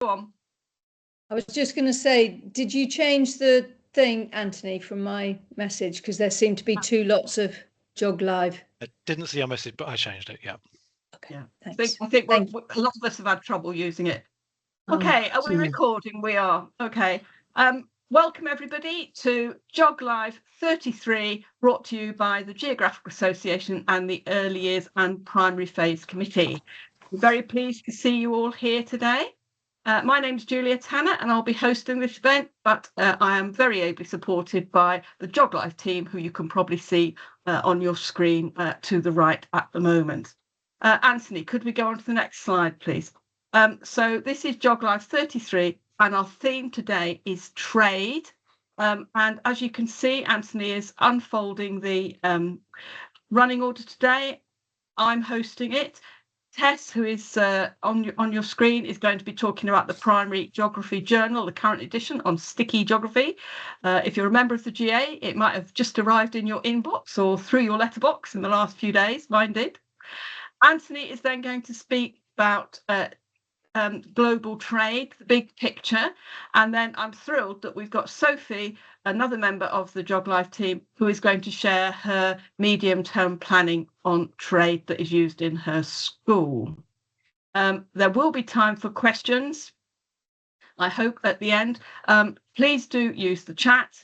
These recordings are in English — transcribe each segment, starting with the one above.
Go on. I was just going to say, did you change the thing, Anthony, from my message? Because there seemed to be two lots of GeogLive. I didn't see your message, but I changed it. Yeah. Okay. Yeah. Thanks. I think a lot of us have had trouble using it. Okay, are we recording? We are. Okay. Welcome everybody to GeogLive 33, brought to you by the Geographical Association and the Early Years and Primary Phase Committee. I'm very pleased to see you all here today. My name's Julia Tanner and I'll be hosting this event, but I am very ably supported by the GeogLive team, who you can probably see on your screen to the right at the moment. Anthony, could we go on to the next slide, please? So this is GeogLive 33 and our theme today is trade. And as you can see, Anthony is unfolding the running order today. I'm hosting it. Tess, who is on your screen, is going to be talking about the Primary Geography Journal, the current edition on sticky geography. If you're a member of the GA, it might have just arrived in your inbox or through your letterbox in the last few days. Mine did. Anthony is then going to speak about global trade, the big picture, and then I'm thrilled that we've got Sophie, another member of the GeogLive team, who is going to share her medium-term planning on trade that is used in her school. There will be time for questions, I hope, at the end. Please do use the chat.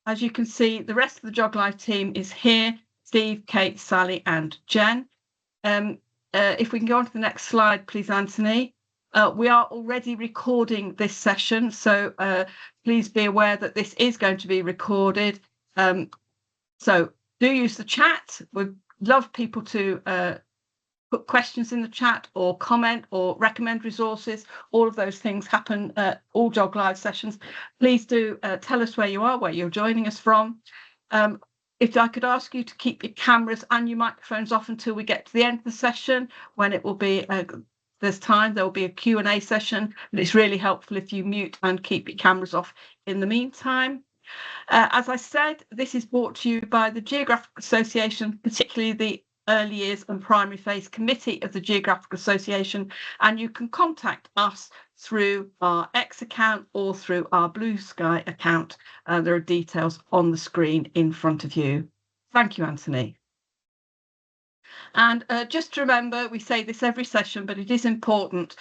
As you can see, the rest of the GeogLive team is here: Steve, Kate, Sally and Jen. If we can go on to the next slide, please, Anthony. We are already recording this session, so please be aware that this is going to be recorded. So do use the chat. We'd love people to put questions in the chat or comment or recommend resources. All of those things happen at all GeogLive sessions. Please do tell us where you are, where you're joining us from. If I could ask you to keep your cameras and your microphones off until we get to the end of the session, when it will be there's time, there will be a Q&A session, but it's really helpful if you mute and keep your cameras off in the meantime. As I said, this is brought to you by the Geographical Association, particularly the Early Years and Primary Phase Committee of the Geographical Association, and you can contact us through our X account or through our Blue Sky account. There are details on the screen in front of you. Thank you, Anthony. And just to remember, we say this every session, but it is important.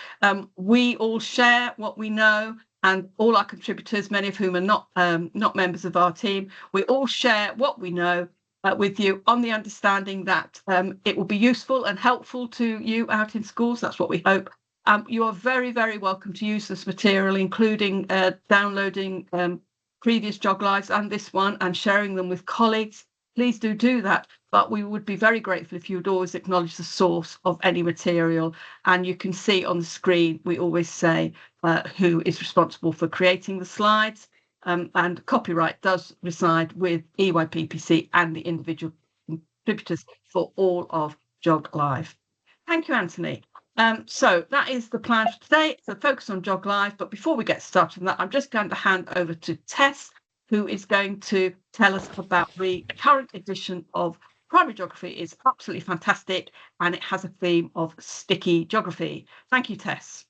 We all share what we know, and all our contributors, many of whom are not members of our team, we all share what we know with you on the understanding that it will be useful and helpful to you out in schools. That's what we hope. You are very, very welcome to use this material, including downloading previous GeogLives and this one and sharing them with colleagues. Please do that, but we would be very grateful if you would always acknowledge the source of any material. And you can see on the screen, we always say who is responsible for creating the slides, and copyright does reside with EYPPC and the individual contributors for all of GeogLive. Thank you, Anthony. So that is the plan for today. So focus on GeogLive, but before we get started on that, I'm just going to hand over to Tess, who is going to tell us about the current edition of Primary Geography. It's absolutely fantastic, and it has a theme of sticky geography. Thank you, Tess.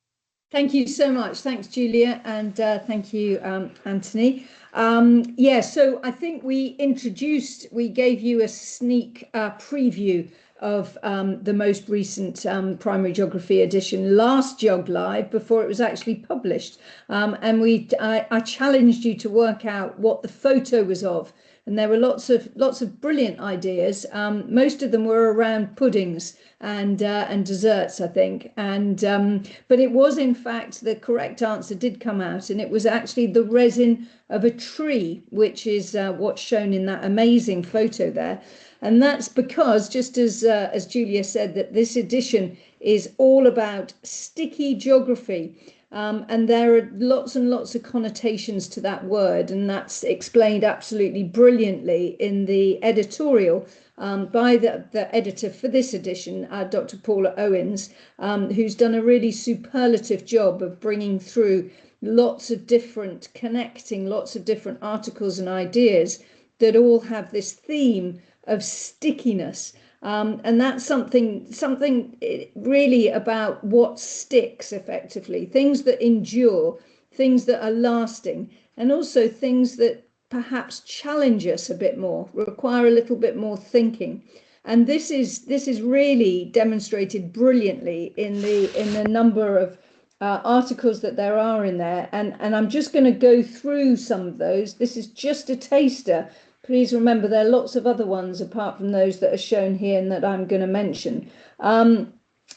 Thank you so much. Thanks, Julia, and thank you, Anthony. So I think we gave you a sneak preview of the most recent Primary Geography edition last GeogLive before it was actually published, and I challenged you to work out what the photo was of, and there were lots of brilliant ideas. Most of them were around puddings and desserts, I think, but it was, in fact, the correct answer did come out, and it was actually the resin of a tree, which is what's shown in that amazing photo there. And that's because, just as Julia said, that this edition is all about sticky geography. And there are lots and lots of connotations to that word, and that's explained absolutely brilliantly in the editorial by the editor for this edition, Dr. Paula Owens, who's done a really superlative job of bringing through connecting lots of different articles and ideas that all have this theme of stickiness. And that's something really about what sticks effectively, things that endure, things that are lasting, and also things that perhaps challenge us a bit more, require a little bit more thinking. And this is really demonstrated brilliantly in the number of articles that there are in there. And I'm just going to go through some of those. This is just a taster. Please remember there are lots of other ones apart from those that are shown here and that I'm going to mention. A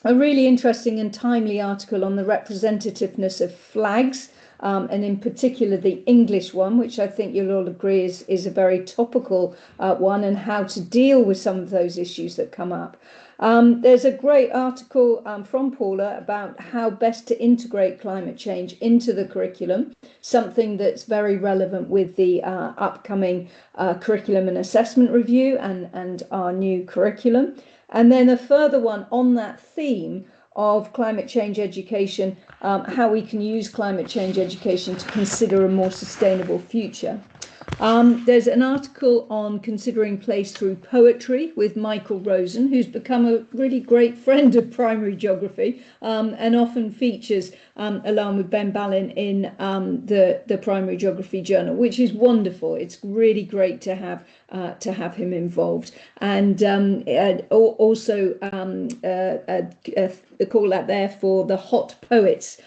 really interesting and timely article on the representativeness of flags, and in particular the English one, which I think you'll all agree is a very topical one, and how to deal with some of those issues that come up. There's a great article from Paula about how best to integrate climate change into the curriculum, something that's very relevant with the upcoming curriculum and assessment review and our new curriculum. And then a further one on that theme of climate change education, how we can use climate change education to consider a more sustainable future. There's an article on considering place through poetry with Michael Rosen, who's become a really great friend of primary geography, and often features along with Ben Ballin in the Primary Geography Journal, which is wonderful. It's really great to have him involved. And also a call out there for the Hot Poets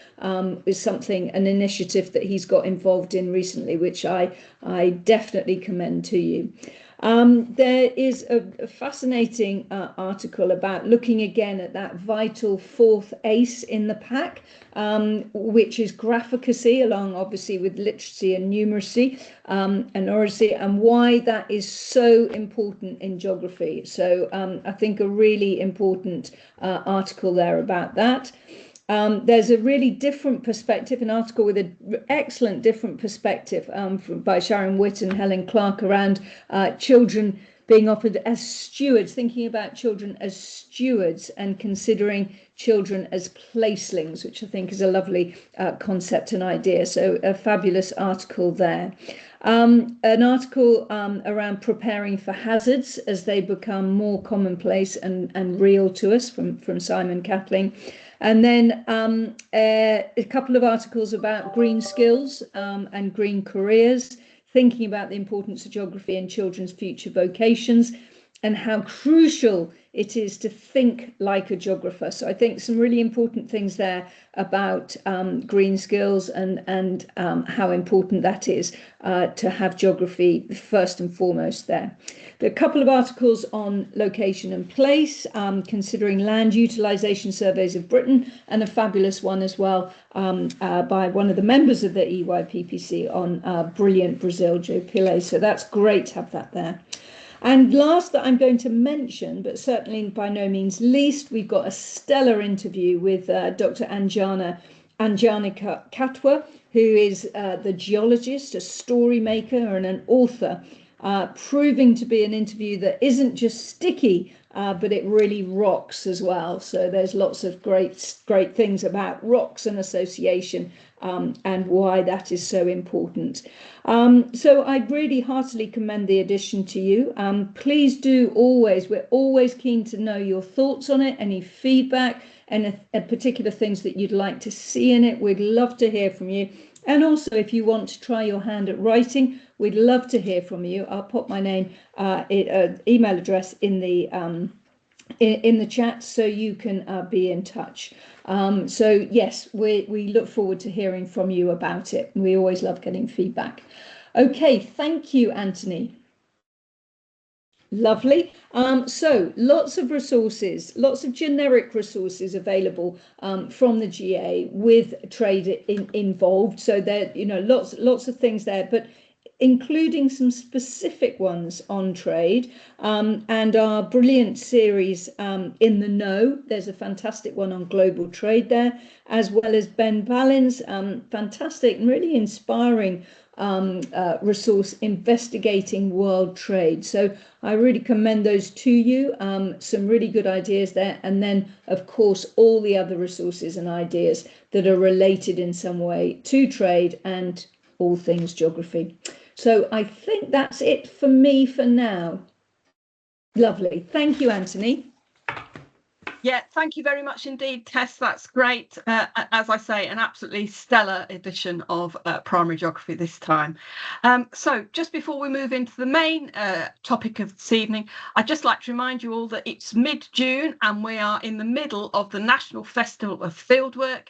is an initiative that he's got involved in recently, which I definitely commend to you. There is a fascinating article about looking again at that vital fourth ace in the pack, which is graphicacy, along obviously with literacy and numeracy and oracy, and why that is so important in geography. So I think a really important article there about that. There's a really different perspective, an article with an excellent different perspective by Sharon Witt and Helen Clark around children being offered as stewards, thinking about children as stewards and considering children as placelings, which I think is a lovely concept and idea. So a fabulous article there. An article around preparing for hazards as they become more commonplace and real to us from Simon Catling. And then a couple of articles about green skills and green careers, thinking about the importance of geography in children's future vocations and how crucial it is to think like a geographer. So I think some really important things there about green skills and how important that is to have geography first and foremost there. There are a couple of articles on location and place, considering land utilisation surveys of Britain, and a fabulous one as well by one of the members of the EYPPC on brilliant Brazil, Joe Pillay. So that's great to have that there. And last that I'm going to mention, but certainly by no means least, we've got a stellar interview with Dr. Anjana Katwa, who is the geologist, a story maker and an author, proving to be an interview that isn't just sticky, but it really rocks as well. So there's lots of great things about rocks and association and why that is so important. So I really heartily commend the addition to you. Please do we're always keen to know your thoughts on it, any feedback, and particular things that you'd like to see in it. We'd love to hear from you. And also, if you want to try your hand at writing, we'd love to hear from you. I'll pop my name, email address in the chat so you can be in touch. So yes, we look forward to hearing from you about it. We always love getting feedback. Okay, thank you, Anthony. Lovely. So lots of resources, lots of generic resources available from the GA with trade involved. So there, lots of things there, but including some specific ones on trade, and our brilliant series In the Know. There's a fantastic one on global trade there, as well as Ben Ballin's fantastic and really inspiring resource investigating world trade. So I really commend those to you. Some really good ideas there. And then, of course, all the other resources and ideas that are related in some way to trade and all things geography. So I think that's it for me for now. Lovely. Thank you, Anthony. Yeah, thank you very much indeed, Tess. That's great. As I say, an absolutely stellar edition of primary geography this time. So just before we move into the main topic of this evening, I'd just like to remind you all that it's mid-June and we are in the middle of the National Festival of Fieldwork.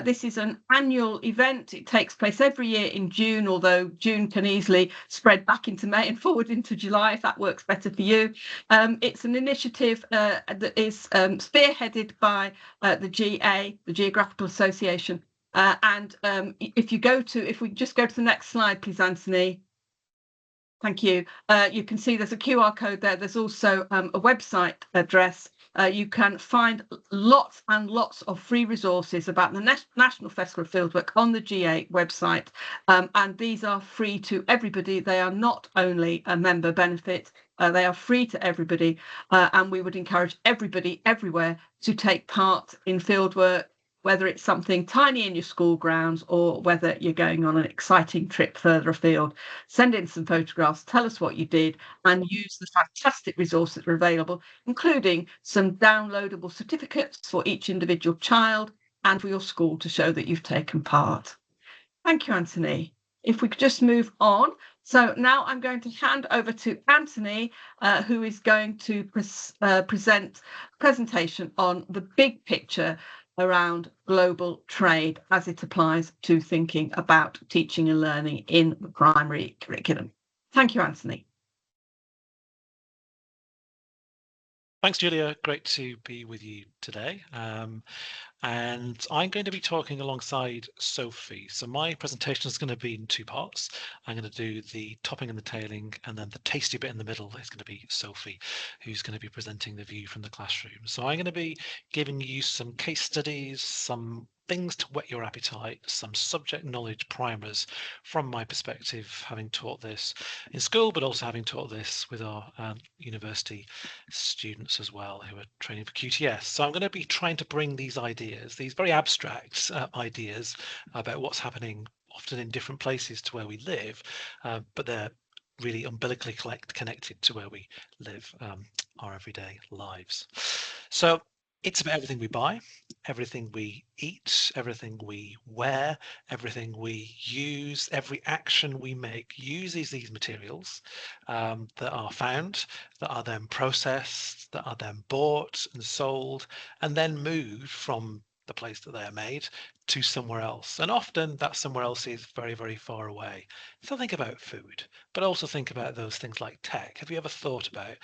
This is an annual event. It takes place every year in June, although June can easily spread back into May and forward into July if that works better for you. It's an initiative that is spearheaded by the GA, the Geographical Association. And if we just go to the next slide, please, Anthony. Thank you. You can see there's a QR code there. There's also a website address. You can find lots and lots of free resources about the National Festival of Fieldwork on the GA website. And these are free to everybody. They are not only a member benefit, they are free to everybody. And we would encourage everybody everywhere to take part in fieldwork, whether it's something tiny in your school grounds or whether you're going on an exciting trip further afield. Send in some photographs, tell us what you did, and use the fantastic resources that are available, including some downloadable certificates for each individual child and for your school to show that you've taken part. Thank you, Anthony. If we could just move on. So now I'm going to hand over to Anthony, who is going to present a presentation on the big picture around global trade as it applies to thinking about teaching and learning in the primary curriculum. Thank you, Anthony. Thanks, Julia. Great to be with you today. And I'm going to be talking alongside Sophie. So my presentation is going to be in two parts. I'm going to do the topping and the tailing, and then the tasty bit in the middle is going to be Sophie, who's going to be presenting the view from the classroom. So I'm going to be giving you some case studies, some things to whet your appetite, some subject knowledge primers from my perspective, having taught this in school, but also having taught this with our university students as well who are training for QTS. So I'm going to be trying to bring these ideas, these very abstract ideas about what's happening often in different places to where we live, but they're really umbilically connected to where we live, our everyday lives. So it's about everything we buy, everything we eat, everything we wear, everything we use, every action we make uses these materials that are found, that are then processed, that are then bought and sold, and then moved from the place that they are made to somewhere else. And often that somewhere else is very, very far away. So think about food, but also think about those things like tech. Have you ever thought about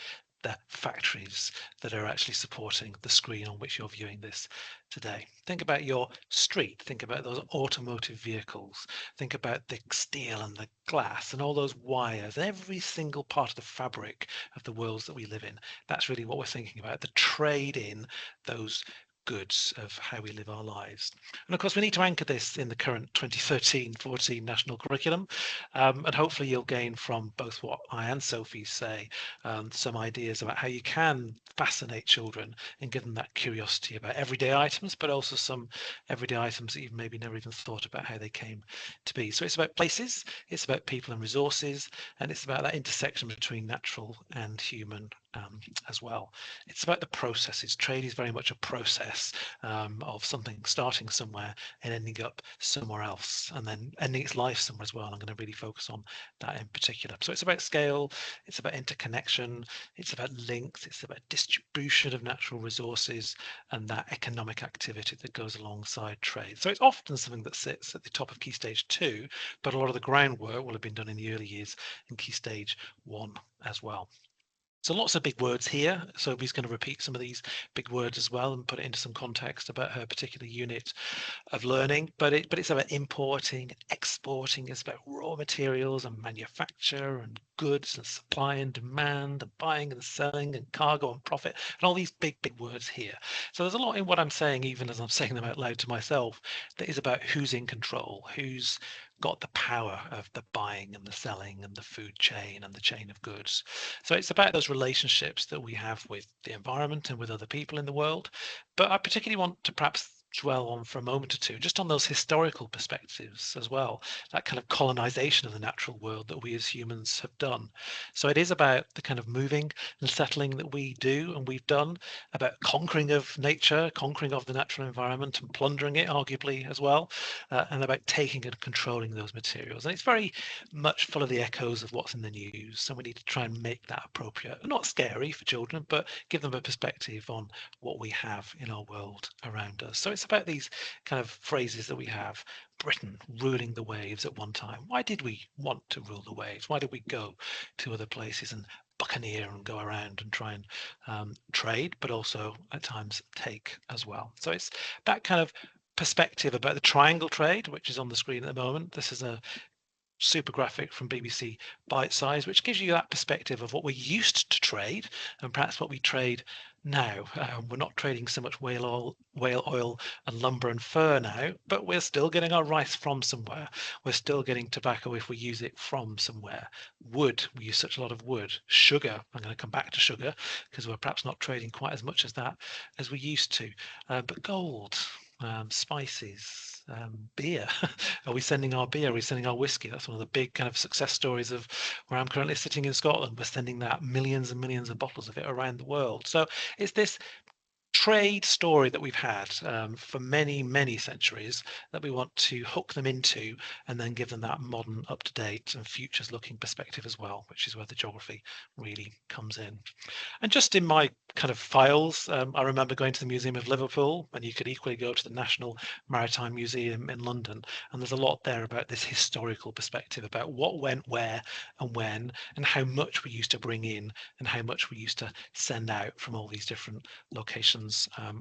the factories that are actually supporting the screen on which you're viewing this today? Think about your street, think about those automotive vehicles, think about the steel and the glass and all those wires, every single part of the fabric of the worlds that we live in. That's really what we're thinking about, the trade in those goods of how we live our lives. And of course, we need to anchor this in the current 2013-14 national curriculum. And hopefully you'll gain from both what I and Sophie say some ideas about how you can fascinate children and give them that curiosity about everyday items, but also some everyday items that you've maybe never even thought about how they came to be. So it's about places, it's about people and resources, and it's about that intersection between natural and human as well. It's about the processes. Trade is very much a process of something starting somewhere and ending up somewhere else, and then ending its life somewhere as well. I'm going to really focus on that in particular. So it's about scale, it's about interconnection, it's about links, it's about distribution of natural resources and that economic activity that goes alongside trade. So it's often something that sits at the top of Key Stage 2, but a lot of the groundwork will have been done in the early years in Key Stage 1 as well. So lots of big words here. Sophie's going to repeat some of these big words as well and put it into some context about her particular unit of learning. But it's about importing, exporting. It's about raw materials and manufacture and goods and supply and demand and buying and selling and cargo and profit and all these big words here. So there's a lot in what I'm saying, even as I'm saying them out loud to myself, that is about who's in control, who's got the power of the buying and the selling and the food chain and the chain of goods. So it's about those relationships that we have with the environment and with other people in the world. But I particularly want to perhaps dwell on for a moment or two, just on those historical perspectives as well, that kind of colonization of the natural world that we as humans have done. So it is about the kind of moving and settling that we do and we've done, about conquering of nature, conquering of the natural environment and plundering it arguably as well, and about taking and controlling those materials. And it's very much full of the echoes of what's in the news. So we need to try and make that appropriate, not scary for children, but give them a perspective on what we have in our world around us. So it's about these kind of phrases that we have. Britain ruling the waves at one time. Why did we want to rule the waves? Why did we go to other places and buccaneer and go around and try and trade, but also at times take as well? So it's that kind of perspective about the triangle trade, which is on the screen at the moment. This is a super graphic from BBC Bite Size, which gives you that perspective of what we used to trade and perhaps what we trade now. We're not trading so much whale oil and lumber and fur now, but we're still getting our rice from somewhere. We're still getting tobacco if we use it from somewhere. Wood, we use such a lot of wood. Sugar, I'm going to come back to sugar because we're perhaps not trading quite as much as that as we used to. But gold, spices, beer. Are we sending our beer? Are we sending our whiskey? That's one of the big kind of success stories of where I'm currently sitting in Scotland. We're sending that millions and millions of bottles of it around the world. So it's this trade story that we've had for many, many centuries that we want to hook them into and then give them that modern, up-to-date and futures-looking perspective as well, which is where the geography really comes in. And just in my kind of files, I remember going to the Museum of Liverpool, and you could equally go to the National Maritime Museum in London. And there's a lot there about this historical perspective about what went where and when, and how much we used to bring in and how much we used to send out from all these different locations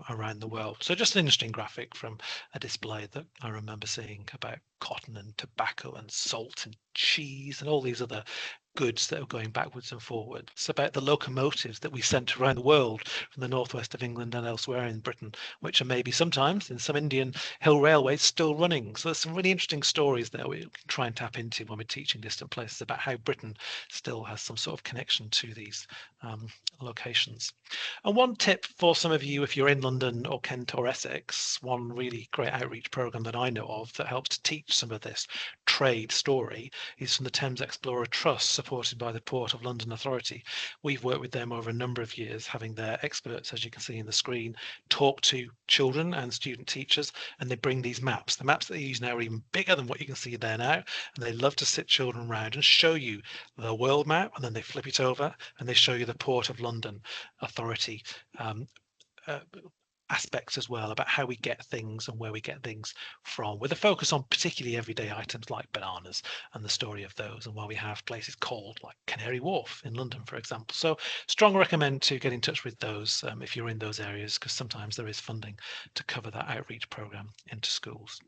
around the world. So just an interesting graphic from a display that I remember seeing about cotton and tobacco and salt and cheese and all these other goods that are going backwards and forwards. It's about the locomotives that we sent around the world from the northwest of England and elsewhere in Britain, which are maybe sometimes in some Indian hill railways still running. So there's some really interesting stories there we can try and tap into when we're teaching distant places about how Britain still has some sort of connection to these locations. And one tip for some of you, if you're in London or Kent or Essex, one really great outreach program that I know of that helps to teach some of this trade story is from the Thames Explorer Trust, supported by the Port of London Authority. We've worked with them over a number of years, having their experts, as you can see in the screen, talk to children and student teachers, and they bring these maps. The maps that they use now are even bigger than what you can see there now, and they love to sit children around and show you the world map, and then they flip it over and they show you the Port of London Authority aspects as well about how we get things and where we get things from, with a focus on particularly everyday items like bananas and the story of those, and why we have places called like Canary Wharf in London, for example. So strong recommend to get in touch with those if you're in those areas, because sometimes there is funding to cover that outreach program into schools.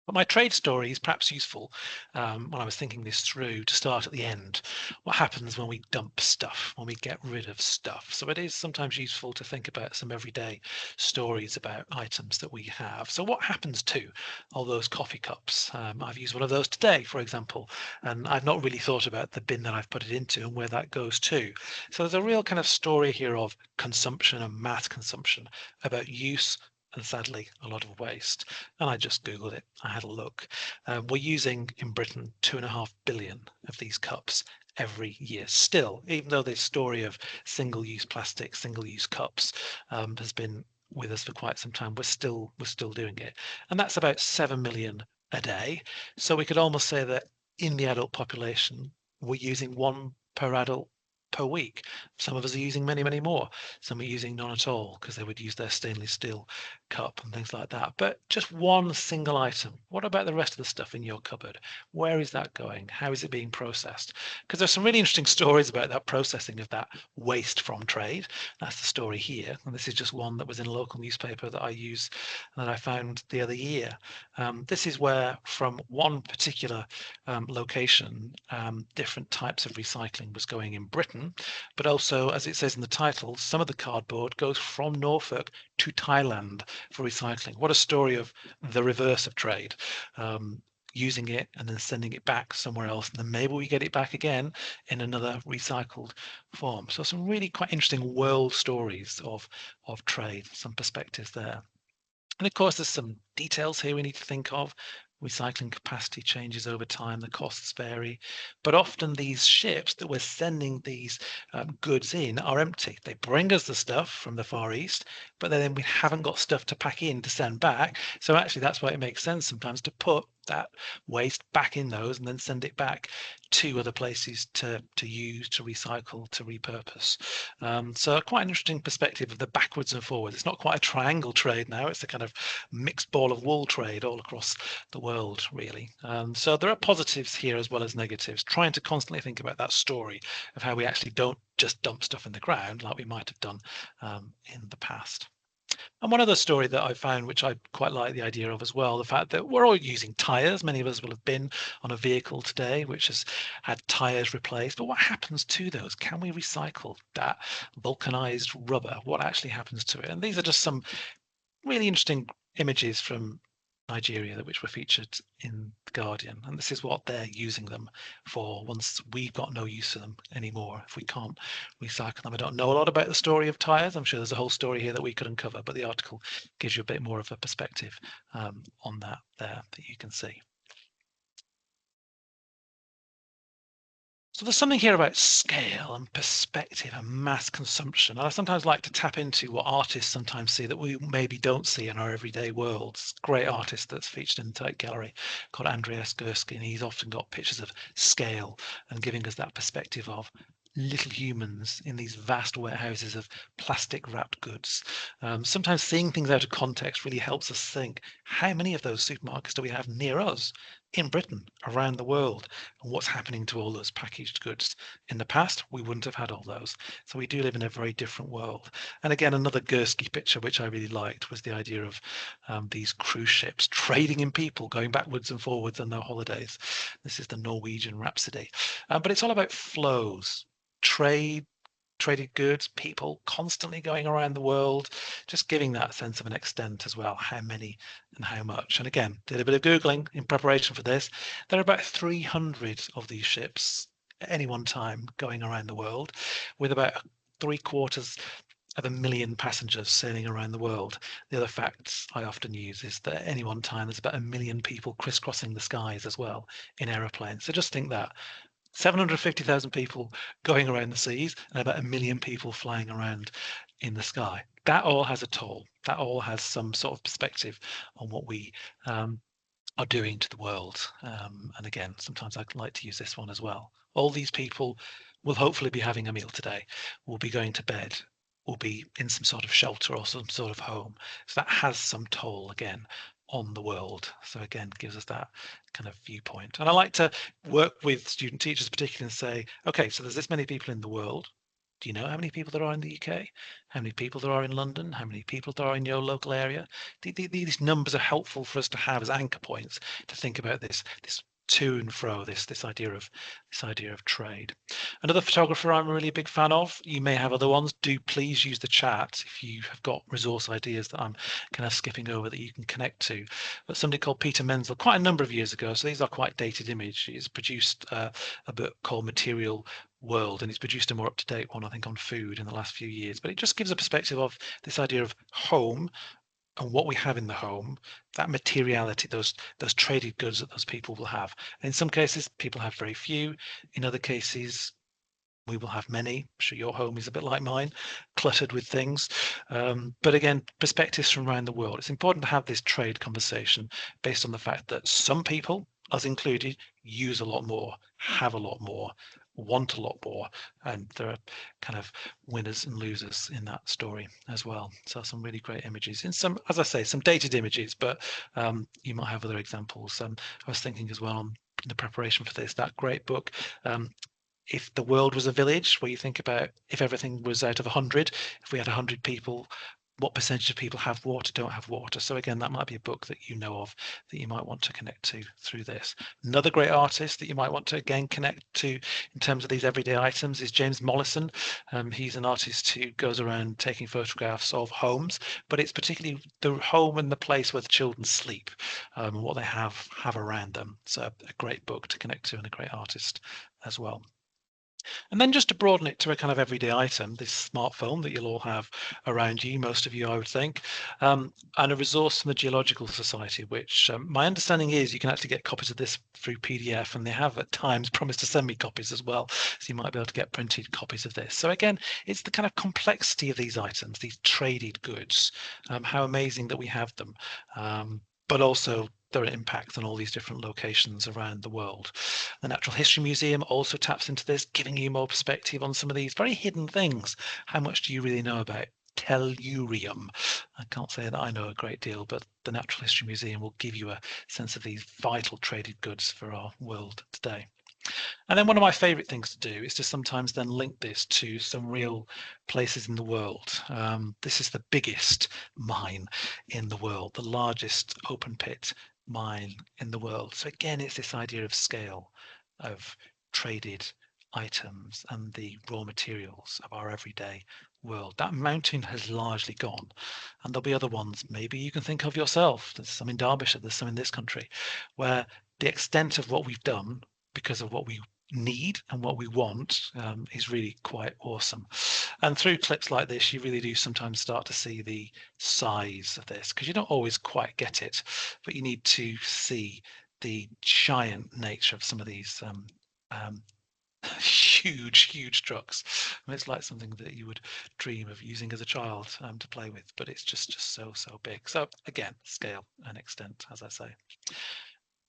But my trade story is perhaps useful when I was thinking this through to start at the end. What happens when we dump stuff, when we get rid of stuff? So it is sometimes useful to think about some everyday stories about items that we have. So what happens to all those coffee cups? I've used one of those today, for example, and I've not really thought about the bin that I've put it into and where that goes to. So there's a real kind of story here of consumption and mass consumption, about use, and sadly a lot of waste. And I just googled it. I had a look. We're using in Britain 2.5 billion of these cups every year still, even though this story of single-use plastic, single-use cups has been with us for quite some time. We're still doing it, and that's about 7 million a day. So we could almost say that in the adult population we're using one per adult per week. Some of us are using many, many more. Some are using none at all because they would use their stainless steel cup and things like that. But just one single item. What about the rest of the stuff in your cupboard? Where is that going? How is it being processed? Because there's some really interesting stories about that processing of that waste from trade. That's the story here. And this is just one that was in a local newspaper that I use that I found the other year. This is where from one particular location, different types of recycling was going in Britain, but also, as it says in the title, some of the cardboard goes from Norfolk to Thailand for recycling. What a story of the reverse of trade. Using it and then sending it back somewhere else, and then maybe we get it back again in another recycled form. So some really quite interesting world stories of trade, some perspectives there. And of course, there's some details here we need to think of. Recycling capacity changes over time, the costs vary, but often these ships that we're sending these goods in are empty. They bring us the stuff from the Far East, but then we haven't got stuff to pack in to send back. So actually, that's why it makes sense sometimes to put that waste back in those and then send it back to other places to use, to recycle, to repurpose. So quite an interesting perspective of the backwards and forwards. It's not quite a triangle trade now, it's a kind of mixed ball of wool trade all across the world, really. So there are positives here as well as negatives, trying to constantly think about that story of how we actually don't just dump stuff in the ground like we might have done in the past. And one other story that I found, which I quite like the idea of as well, the fact that we're all using tyres. Many of us will have been on a vehicle today which has had tyres replaced. But what happens to those? Can we recycle that vulcanized rubber? What actually happens to it? And these are just some really interesting images from Nigeria which were featured in The Guardian. And this is what they're using them for once we've got no use for them anymore, if we can't recycle them. I don't know a lot about the story of tyres. I'm sure there's a whole story here that we could uncover, but the article gives you a bit more of a perspective on that there that you can see. So there's something here about scale and perspective and mass consumption. And I sometimes like to tap into what artists sometimes see that we maybe don't see in our everyday worlds. Great artist that's featured in the Tate Gallery called Andreas Gursky, and he's often got pictures of scale and giving us that perspective of little humans in these vast warehouses of plastic wrapped goods. Sometimes seeing things out of context really helps us think, how many of those supermarkets do we have near us in Britain, around the world, and what's happening to all those packaged goods? In the past, we wouldn't have had all those. So we do live in a very different world. And again, another Gursky picture, which I really liked, was the idea of these cruise ships trading in people, going backwards and forwards on their holidays. This is the Norwegian Rhapsody. But it's all about flows, traded goods, people constantly going around the world, just giving that sense of an extent as well, how many and how much. And again, did a bit of Googling in preparation for this. There are about 300 of these ships at any one time going around the world, with about 750,000 passengers sailing around the world. The other facts I often use is that at any one time there's about 1 million people crisscrossing the skies as well in aeroplanes. So just think that 750,000 people going around the seas and about 1 million people flying around in the sky. That all has a toll. That all has some sort of perspective on what we are doing to the world. And again, sometimes I'd like to use this one as well. All these people will hopefully be having a meal today, will be going to bed, will be in some sort of shelter or some sort of home. So that has some toll again on the world. So again, gives us that kind of viewpoint. And I like to work with student teachers particularly and say, okay, so there's this many people in the world. Do you know how many people there are in the UK? How many people there are in London? How many people there are in your local area? These numbers are helpful for us to have as anchor points to think about this to and fro, this idea of trade. Another photographer I'm a really big fan of, you may have other ones, do please use the chat if you have got resource ideas that I'm kind of skipping over that you can connect to. But somebody called Peter Menzel quite a number of years ago, so these are quite dated images, produced a book called Material World, and he's produced a more up-to-date one, I think, on food in the last few years. But it just gives a perspective of this idea of home and what we have in the home, that materiality, those traded goods that those people will have. And in some cases, people have very few. In other cases, we will have many. I'm sure your home is a bit like mine, cluttered with things. But again, perspectives from around the world. It's important to have this trade conversation based on the fact that some people, us included, use a lot more, have a lot more, want a lot more, and there are kind of winners and losers in that story as well. So some really great images in some, as I say, some dated images, but you might have other examples. I was thinking as well on the preparation for this, that great book, If the World Was a Village, where you think about if everything was out of 100, if we had 100 people, what percentage of people have water, don't have water? So again, that might be a book that you know of that you might want to connect to through this. Another great artist that you might want to again connect to in terms of these everyday items is James Mollison. He's an artist who goes around taking photographs of homes, but it's particularly the home and the place where the children sleep, and what they have around them. So a great book to connect to and a great artist as well. And then just to broaden it to a kind of everyday item, this smartphone that you'll all have around you, most of you, I would think, and a resource from the Geological Society, which my understanding is you can actually get copies of this through PDF, and they have at times promised to send me copies as well. So you might be able to get printed copies of this. So again, it's the kind of complexity of these items, these traded goods, how amazing that we have them. But also their impact on all these different locations around the world. The Natural History Museum also taps into this, giving you more perspective on some of these very hidden things. How much do you really know about tellurium? I can't say that I know a great deal, but the Natural History Museum will give you a sense of these vital traded goods for our world today. And then one of my favorite things to do is to sometimes then link this to some real places in the world. This is the biggest mine in the world, the largest open pit mine in the world. So again, it's this idea of scale, of traded items and the raw materials of our everyday world. That mountain has largely gone, and there'll be other ones maybe you can think of yourself. There's some in Derbyshire, there's some in this country, where the extent of what we've done because of what we need and what we want is really quite awesome. And through clips like this, you really do sometimes start to see the size of this, because you don't always quite get it, but you need to see the giant nature of some of these huge trucks. I mean, it's like something that you would dream of using as a child to play with, but it's just so big. So again, scale and extent, as I say.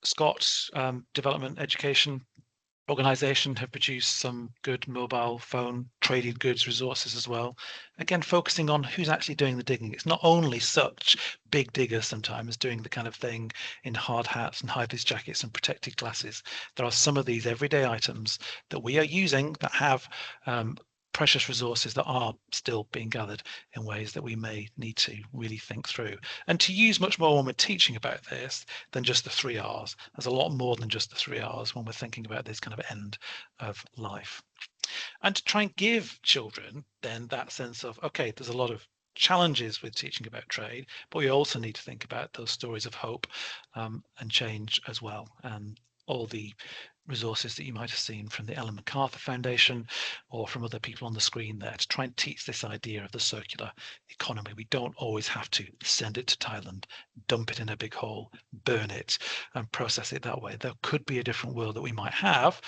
Scott's Development Education Organisation have produced some good mobile phone traded goods resources as well. Again, focusing on who's actually doing the digging. It's not only such big diggers sometimes doing the kind of thing in hard hats and high-vis jackets and protected glasses. There are some of these everyday items that we are using that have precious resources that are still being gathered in ways that we may need to really think through, and to use much more when we're teaching about this than just the 3 R's. There's a lot more than just the 3 R's when we're thinking about this kind of end of life, and to try and give children then that sense of, okay, there's a lot of challenges with teaching about trade, but we also need to think about those stories of hope and change as well, and all the resources that you might have seen from the Ellen MacArthur Foundation or from other people on the screen there to try and teach this idea of the circular economy. We don't always have to send it to Thailand, dump it in a big hole, burn it and process it that way. There could be a different world that we might have.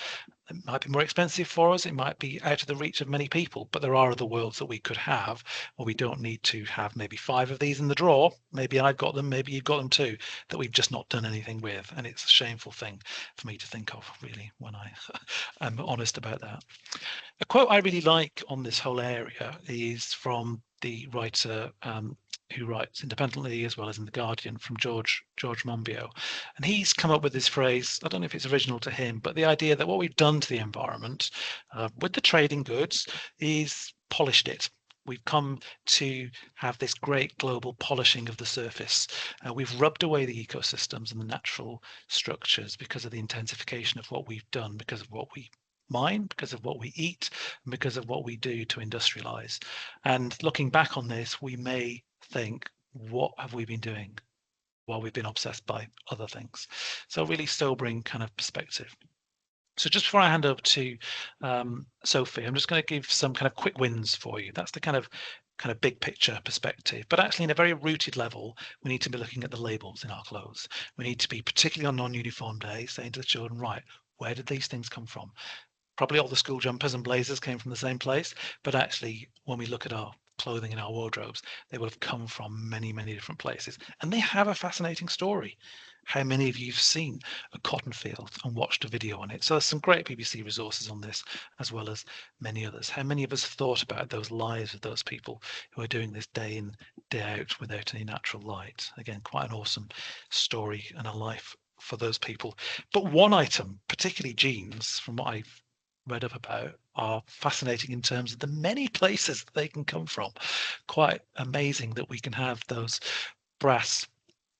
It might be more expensive for us. It might be out of the reach of many people, but there are other worlds that we could have where we don't need to have maybe 5 of these in the drawer. Maybe I've got them, maybe you've got them too, that we've just not done anything with. And it's a shameful thing for me to think of, really, when I am honest about that. A quote I really like on this whole area is from the writer who writes independently as well as in The Guardian, from George Monbiot. And he's come up with this phrase, I don't know if it's original to him, but the idea that what we've done to the environment with the trading goods is polished it. We've come to have this great global polishing of the surface. We've rubbed away the ecosystems and the natural structures because of the intensification of what we've done, because of what we mine, because of what we eat, and because of what we do to industrialize. And looking back on this, we may think, what have we been doing while we've been obsessed by other things? So really sobering kind of perspective. So just before I hand over to Sophie, I'm just going to give some kind of quick wins for you. That's the kind of big picture perspective, but actually in a very rooted level, we need to be looking at the labels in our clothes. We need to be, particularly on non-uniform days, saying to the children, right, where did these things come from? Probably all the school jumpers and blazers came from the same place, but actually when we look at our clothing in our wardrobes, they will have come from many different places, and they have a fascinating story. How many of you have seen a cotton field and watched a video on it? So there's some great BBC resources on this, as well as many others. How many of us thought about those lives of those people who are doing this day in, day out without any natural light? Again, quite an awesome story and a life for those people. But one item, particularly jeans, from what I've read up about, are fascinating in terms of the many places that they can come from. Quite amazing that we can have those brass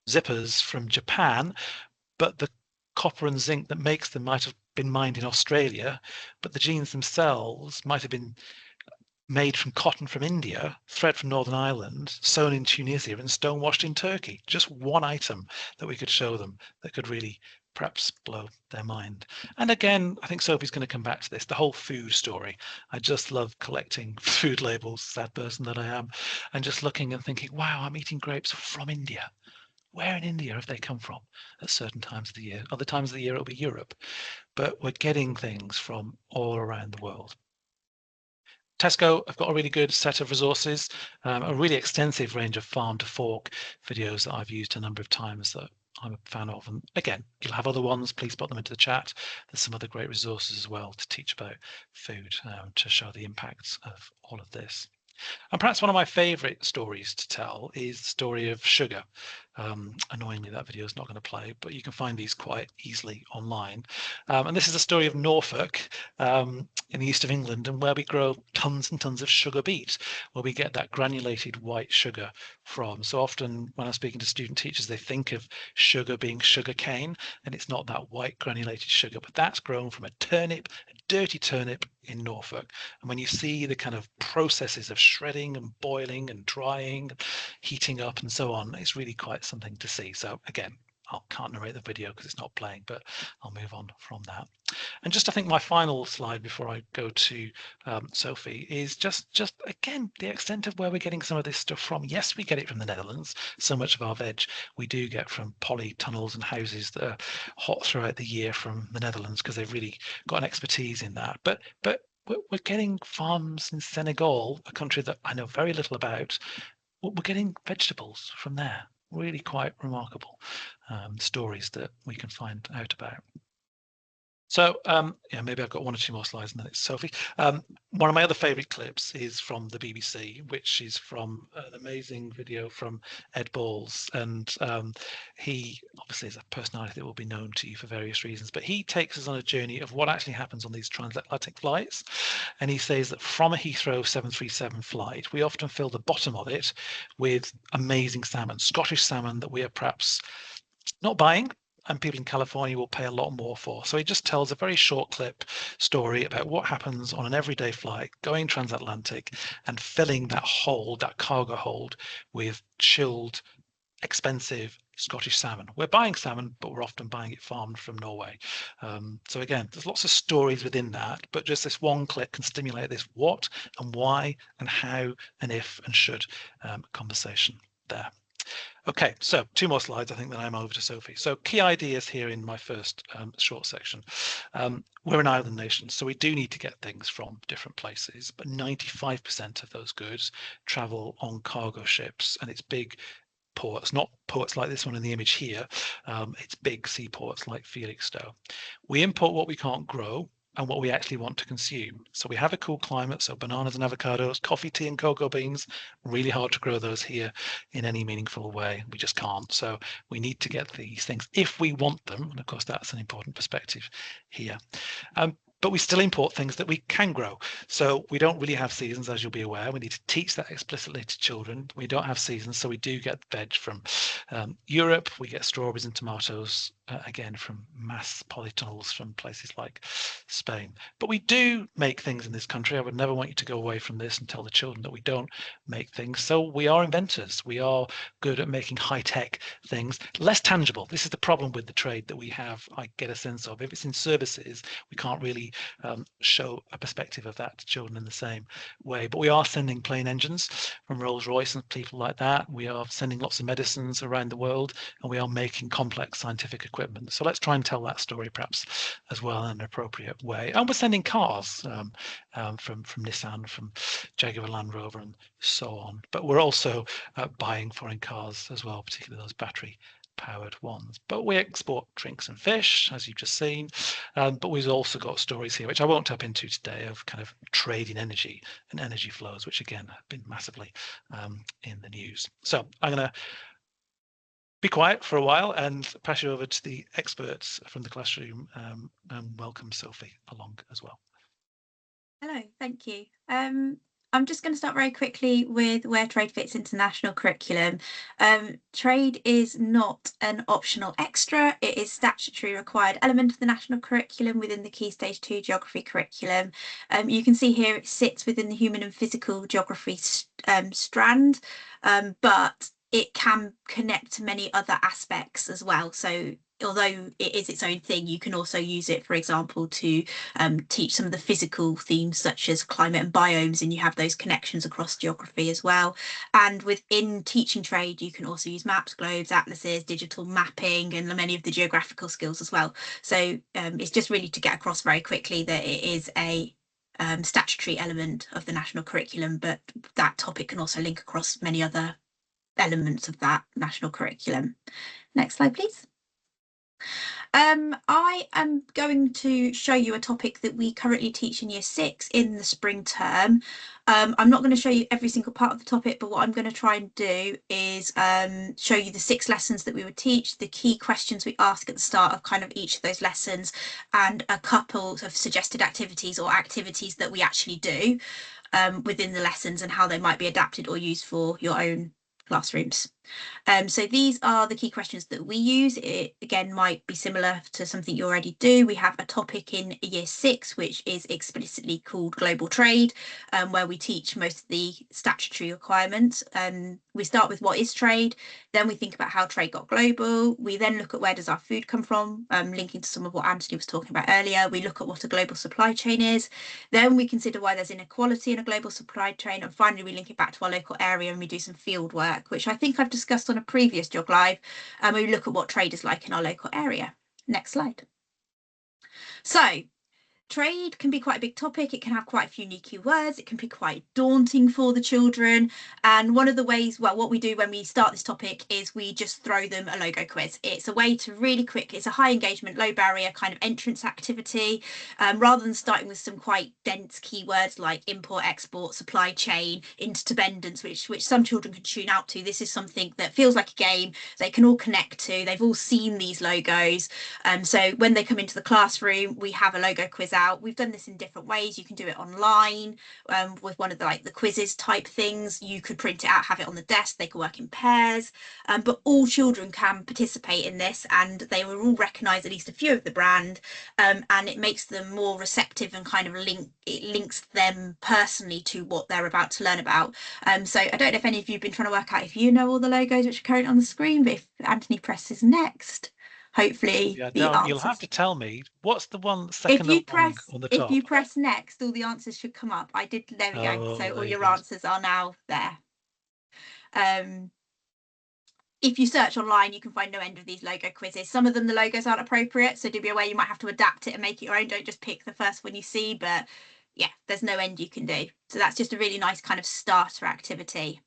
zippers from Japan, but the copper and zinc that makes them might have been mined in Australia, but the jeans themselves might have been made from cotton from India, thread from Northern Ireland, sewn in Tunisia and stonewashed in Turkey. Just one item that we could show them that could really perhaps blow their mind. And again, I think Sophie's going to come back to this, the whole food story. I just love collecting food labels, sad person that I am, and just looking and thinking, wow, I'm eating grapes from India. Where in India have they come from at certain times of the year? Other times of the year it'll be Europe, but we're getting things from all around the world. Tesco have got a really good set of resources, a really extensive range of farm to fork videos that I've used a number of times that I'm a fan of. And again, you'll have other ones, please put them into the chat. There's some other great resources as well to teach about food, to show the impacts of all of this. And perhaps one of my favorite stories to tell is the story of sugar. Annoyingly, that video is not going to play, but you can find these quite easily online. And this is the story of Norfolk in the east of England, and where we grow tons and tons of sugar beet, where we get that granulated white sugar from. So often when I'm speaking to student teachers, they think of sugar being sugar cane, and it's not that white granulated sugar, but that's grown from a turnip, a dirty turnip in Norfolk. And when you see the kind of processes of shredding and boiling and drying, heating up and so on, it's really quite something to see. So again, I can't narrate the video because it's not playing, but I'll move on from that. And just I think my final slide before I go to Sophie is just again the extent of where we're getting some of this stuff from. Yes, we get it from the Netherlands. So much of our veg we do get from polytunnels and houses that are hot throughout the year from the Netherlands because they've really got an expertise in that. But we're getting farms in Senegal, a country that I know very little about. We're getting vegetables from there. Really quite remarkable stories that we can find out about. So yeah, maybe I've got one or two more slides and then it's Sophie. One of my other favorite clips is from the BBC, which is from an amazing video from Ed Balls. And he obviously is a personality that will be known to you for various reasons, but he takes us on a journey of what actually happens on these transatlantic flights. And he says that from a Heathrow 737 flight, we often fill the bottom of it with amazing salmon, Scottish salmon that we are perhaps not buying, and people in California will pay a lot more for. So he just tells a very short clip story about what happens on an everyday flight going transatlantic and filling that hold, that cargo hold, with chilled, expensive Scottish salmon. We're buying salmon, but we're often buying it farmed from Norway. So again, there's lots of stories within that, but just this one clip can stimulate this what and why and how and if and should conversation there. Okay, so two more slides, I think, then I'm over to Sophie. So key ideas here in my first short section. We're an island nation, so we do need to get things from different places, but 95% of those goods travel on cargo ships, and it's big ports, not ports like this one in the image here. It's big seaports like Felixstowe. We import what we can't grow and what we actually want to consume. So we have a cool climate, so bananas and avocados, coffee, tea and cocoa beans, really hard to grow those here in any meaningful way. We just can't. So we need to get these things if we want them. And of course, that's an important perspective here. But we still import things that we can grow. So we don't really have seasons, as you'll be aware. We need to teach that explicitly to children. We don't have seasons, so we do get veg from Europe. We get strawberries and tomatoes, again, from mass polytunnels from places like Spain. But we do make things in this country. I would never want you to go away from this and tell the children that we don't make things. So we are inventors. We are good at making high-tech things, less tangible. This is the problem with the trade that we have, I get a sense of. If it's in services, we can't really show a perspective of that to children in the same way. But we are sending plane engines from Rolls-Royce and people like that. We are sending lots of medicines around the world, and we are making complex scientific equipment. So let's try and tell that story perhaps as well in an appropriate way. And we're sending cars from Nissan, from Jaguar Land Rover and so on. But we're also buying foreign cars as well, particularly those battery powered ones. But we export drinks and fish, as you've just seen. But we've also got stories here, which I won't tap into today, of kind of trade in energy and energy flows, which again have been massively in the news. So I'm going to be quiet for a while and pass you over to the experts from the classroom, and welcome Sophie along as well. Hello, thank you. I'm just going to start very quickly with where trade fits into national curriculum. Trade is not an optional extra. It is statutory required element of the national curriculum within the Key Stage 2 geography curriculum. You can see here it sits within the human and physical geography strand, but it can connect to many other aspects as well. So although it is its own thing, you can also use it, for example, to teach some of the physical themes such as climate and biomes, and you have those connections across geography as well. And within teaching trade, you can also use maps, globes, atlases, digital mapping, and many of the geographical skills as well. So it's just really to get across very quickly that it is a statutory element of the national curriculum, but that topic can also link across many other elements of that national curriculum. Next slide, please. I am going to show you a topic that we currently teach in Year 6 in the spring term. I'm not going to show you every single part of the topic, but what I'm going to try and do is show you the 6 lessons that we would teach, the key questions we ask at the start of kind of each of those lessons, and a couple of suggested activities or activities that we actually do within the lessons and how they might be adapted or used for your own classrooms. So these are the key questions that we use. It again might be similar to something you already do. We have a topic in Year 6 which is explicitly called global trade, where we teach most of the statutory requirements. We start with what is trade, then we think about how trade got global. We then look at where does our food come from, linking to some of what Anthony was talking about earlier. We look at what a global supply chain is. Then we consider why there's inequality in a global supply chain. And finally, we link it back to our local area and we do some field work, which I think I've discussed on a previous GeogLive, and we look at what trade is like in our local area. Next slide. So trade can be quite a big topic. It can have quite a few new keywords. It can be quite daunting for the children. And one of the ways, well, what we do when we start this topic is we just throw them a logo quiz. It's a way to really quick, it's a high engagement, low barrier kind of entrance activity. Rather than starting with some quite dense keywords like import, export, supply chain, interdependence, which some children can tune out to. This is something that feels like a game. They can all connect to. They've all seen these logos. So when they come into the classroom, we have a logo quiz out. We've done this in different ways. You can do it online with one of the quizzes type things. You could print it out, have it on the desk. They can work in pairs, but all children can participate in this, and they will all recognise at least a few of the brand, and it makes them more receptive and kind of links them personally to what they're about to learn about. So I don't know if any of you have been trying to work out if you know all the logos which are currently on the screen, but if Anthony presses next, hopefully you'll have to tell me what's the one second if on the top. If you press next, all the answers should come up. There we go. So all your answers are now there. If you search online, you can find no end of these logo quizzes. Some of them, the logos aren't appropriate, so do be aware you might have to adapt it and make it your own. Don't just pick the first one you see, but yeah, there's no end you can do. So that's just a really nice kind of starter activity.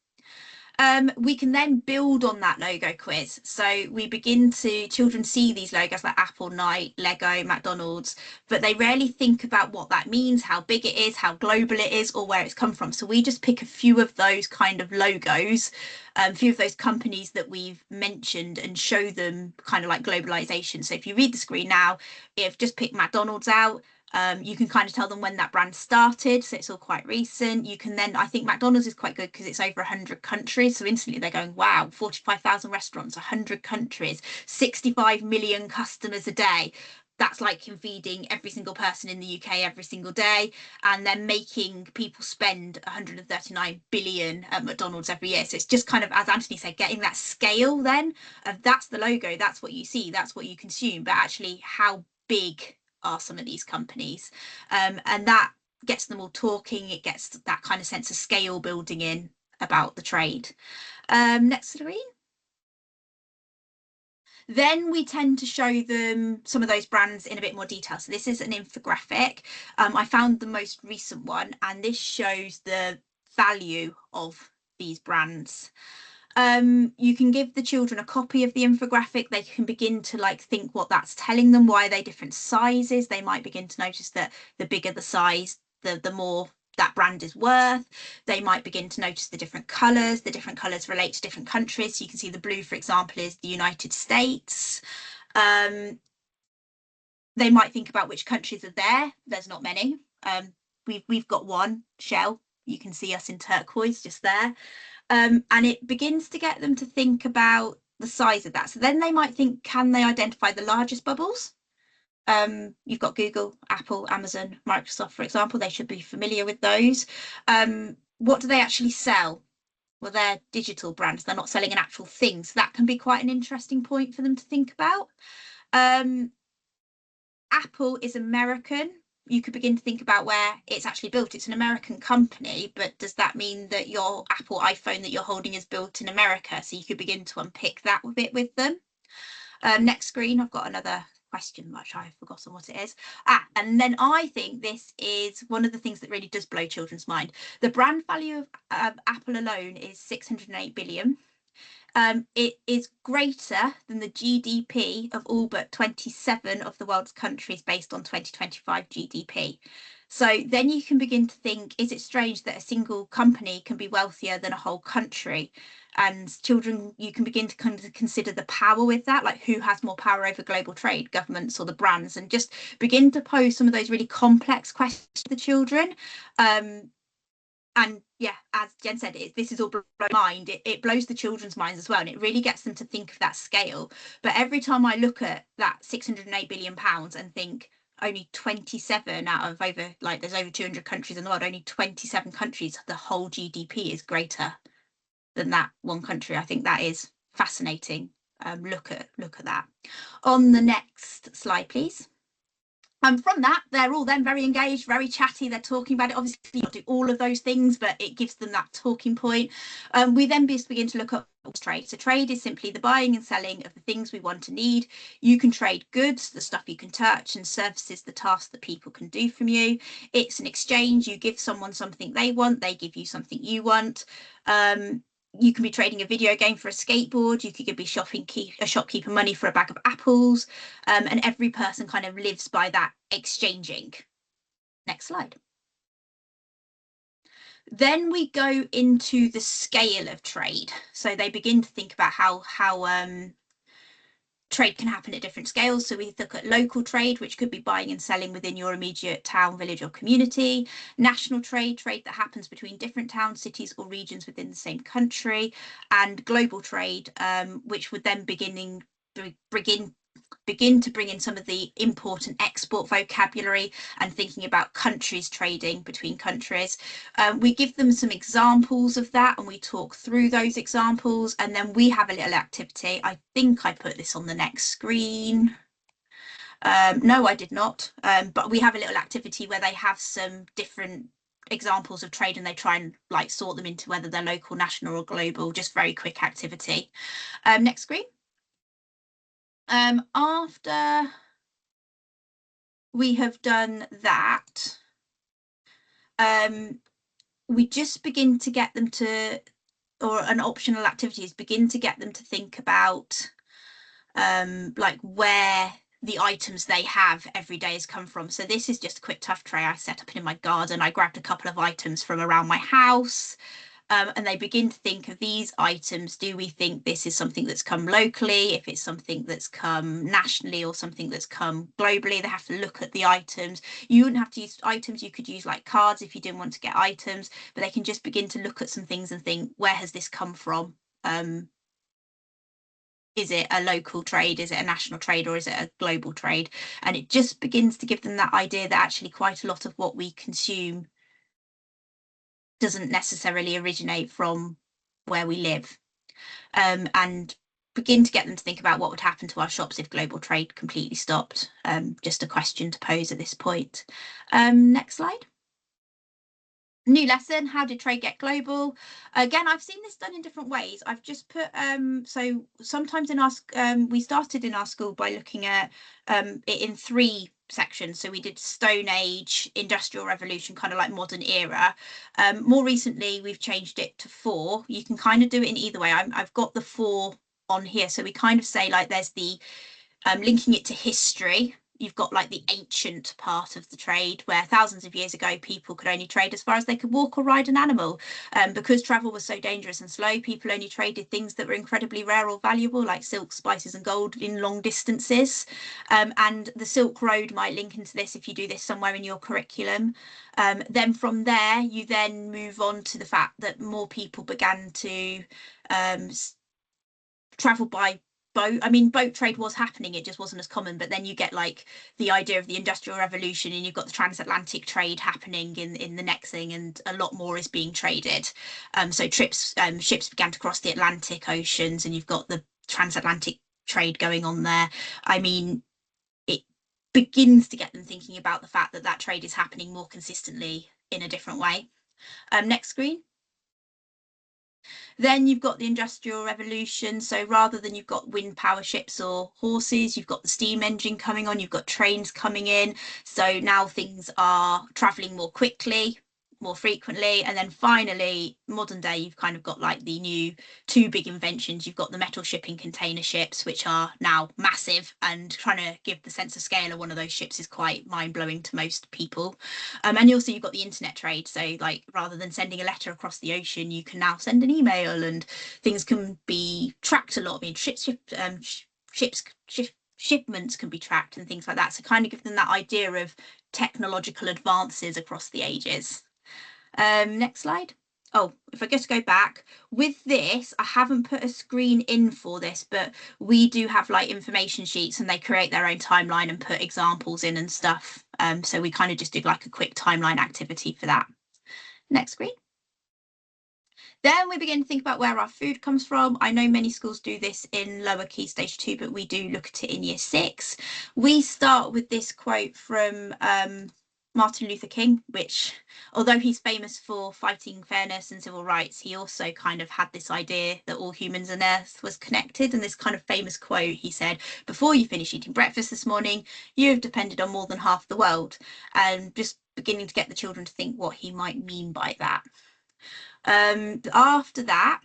We can then build on that logo quiz. So we begin to, children see these logos like Apple, Nike, Lego, McDonald's, but they rarely think about what that means, how big it is, how global it is, or where it's come from. So we just pick a few of those kind of logos, a few of those companies that we've mentioned, and show them kind of like globalization. So if you read the screen now, if just pick McDonald's out, you can kind of tell them when that brand started, so it's all quite recent. You can then, I think McDonald's is quite good because it's over 100 countries, so instantly they're going, wow, 45,000 restaurants, 100 countries, 65 million customers a day. That's like feeding every single person in the UK every single day, and then making people spend 139 billion at McDonald's every year. So it's just kind of, as Anthony said, getting that scale then of that's the logo, that's what you see, that's what you consume, but actually how big are some of these companies, and that gets them all talking. It gets that kind of sense of scale building in about the trade. Next screen. Then we tend to show them some of those brands in a bit more detail. So this is an infographic. I found the most recent one, and this shows the value of these brands. You can give the children a copy of the infographic. They can begin to think what that's telling them. Why are they different sizes? They might begin to notice that the bigger the size, the more that brand is worth. They might begin to notice the different colours. The different colours relate to different countries. So you can see the blue, for example, is the United States. They might think about which countries are there. There's not many. We've got one, Shell. You can see us in turquoise just there. And it begins to get them to think about the size of that. So then they might think, can they identify the largest bubbles? You've got Google, Apple, Amazon, Microsoft, for example. They should be familiar with those. What do they actually sell? Well, they're digital brands. They're not selling an actual thing. So that can be quite an interesting point for them to think about. Apple is American. You could begin to think about where it's actually built. It's an American company, but does that mean that your Apple iPhone that you're holding is built in America? So you could begin to unpick that a bit with them. Next screen, I've got another question, which I've forgotten what it is. And then I think this is one of the things that really does blow children's mind. The brand value of Apple alone is 608 billion. It is greater than the GDP of all but 27 of the world's countries based on 2025 GDP. So then you can begin to think, is it strange that a single company can be wealthier than a whole country? And children, you can begin to kind of consider the power with that, like who has more power over global trade, governments or the brands, and just begin to pose some of those really complex questions to the children. And yeah, as Jen said, this is all blow mind. It blows the children's minds as well, and it really gets them to think of that scale. But every time I look at that 608 billion pounds and think only 27 out of over, like there's over 200 countries in the world, only 27 countries, the whole GDP is greater than that one country. I think that is fascinating. Look at that. On the next slide, please. From that, they're all then very engaged, very chatty. They're talking about it. Obviously, you don't do all of those things, but it gives them that talking point. We then begin to look at trade. So trade is simply the buying and selling of the things we want and need. You can trade goods, the stuff you can touch, and services, the tasks that people can do from you. It's an exchange. You give someone something they want, they give you something you want. You can be trading a video game for a skateboard. You could be shopping a shopkeeper money for a bag of apples. And every person kind of lives by that exchanging. Next slide. Then we go into the scale of trade. So they begin to think about how trade can happen at different scales. So we look at local trade, which could be buying and selling within your immediate town, village or community. National trade that happens between different towns, cities or regions within the same country. And global trade, which would then begin to bring in some of the import and export vocabulary and thinking about countries trading between countries. We give them some examples of that and we talk through those examples, and then we have a little activity. I think I put this on the next screen. No, I did not. But we have a little activity where they have some different examples of trade and they try and like sort them into whether they're local, national or global. Just very quick activity. Next screen. After we have done that, we just begin to get them to, or an optional activity is begin to get them to think about like where the items they have every day has come from. So this is just a quick tough tray I set up in my garden. I grabbed a couple of items from around my house. And they begin to think of these items. Do we think this is something that's come locally? If it's something that's come nationally or something that's come globally, they have to look at the items. You wouldn't have to use items. You could use like cards if you didn't want to get items, but they can just begin to look at some things and think, where has this come from? Is it a local trade? Is it a national trade? Or is it a global trade? And it just begins to give them that idea that actually quite a lot of what we consume doesn't necessarily originate from where we live, and begin to get them to think about what would happen to our shops if global trade completely stopped. Just a question to pose at this point. Next slide. New lesson, how did trade get global? Again, I've seen this done in different ways. I've just put, so sometimes in our, we started in our school by looking at it in 3 sections. So we did Stone Age, Industrial Revolution, kind of like modern era. More recently, we've changed it to 4. You can kind of do it in either way. I've got the 4 on here. So we kind of say like there's the linking it to history. you've got like the ancient part of the trade, where thousands of years ago people could only trade as far as they could walk or ride an animal. Because travel was so dangerous and slow, people only traded things that were incredibly rare or valuable, like silk, spices and gold in long distances. And the Silk Road might link into this if you do this somewhere in your curriculum. Then from there, you then move on to the fact that more people began to travel by boat. I mean, boat trade was happening, it just wasn't as common. But then you get like the idea of the Industrial Revolution, and you've got the transatlantic trade happening in the next thing, and a lot more is being traded. So ships began to cross the Atlantic oceans, and you've got the transatlantic trade going on there. I mean, it begins to get them thinking about the fact that that trade is happening more consistently in a different way. Next screen. Then you've got the Industrial Revolution. So rather than you've got wind power ships or horses, you've got the steam engine coming on, you've got trains coming in. So now things are traveling more quickly, more frequently. And then finally, modern day, you've kind of got like the new two big inventions. You've got the metal shipping container ships, which are now massive, and trying to give the sense of scale of one of those ships is quite mind-blowing to most people. And also you've got the internet trade. So like rather than sending a letter across the ocean, you can now send an email, and things can be tracked a lot. I mean, shipments can be tracked and things like that. So kind of give them that idea of technological advances across the ages. Next slide. Oh, if I just go back with this, I haven't put a screen in for this, but we do have like information sheets, and they create their own timeline and put examples in and stuff. So we kind of just did like a quick timeline activity for that. Next screen. Then we begin to think about where our food comes from. I know many schools do this in lower key stage 2, but we do look at it in year 6. We start with this quote from Martin Luther King, which, although he's famous for fighting fairness and civil rights, he also kind of had this idea that all humans on earth was connected. And this kind of famous quote, he said, "Before you finish eating breakfast this morning, you have depended on more than half the world." And just beginning to get the children to think what he might mean by that. After that,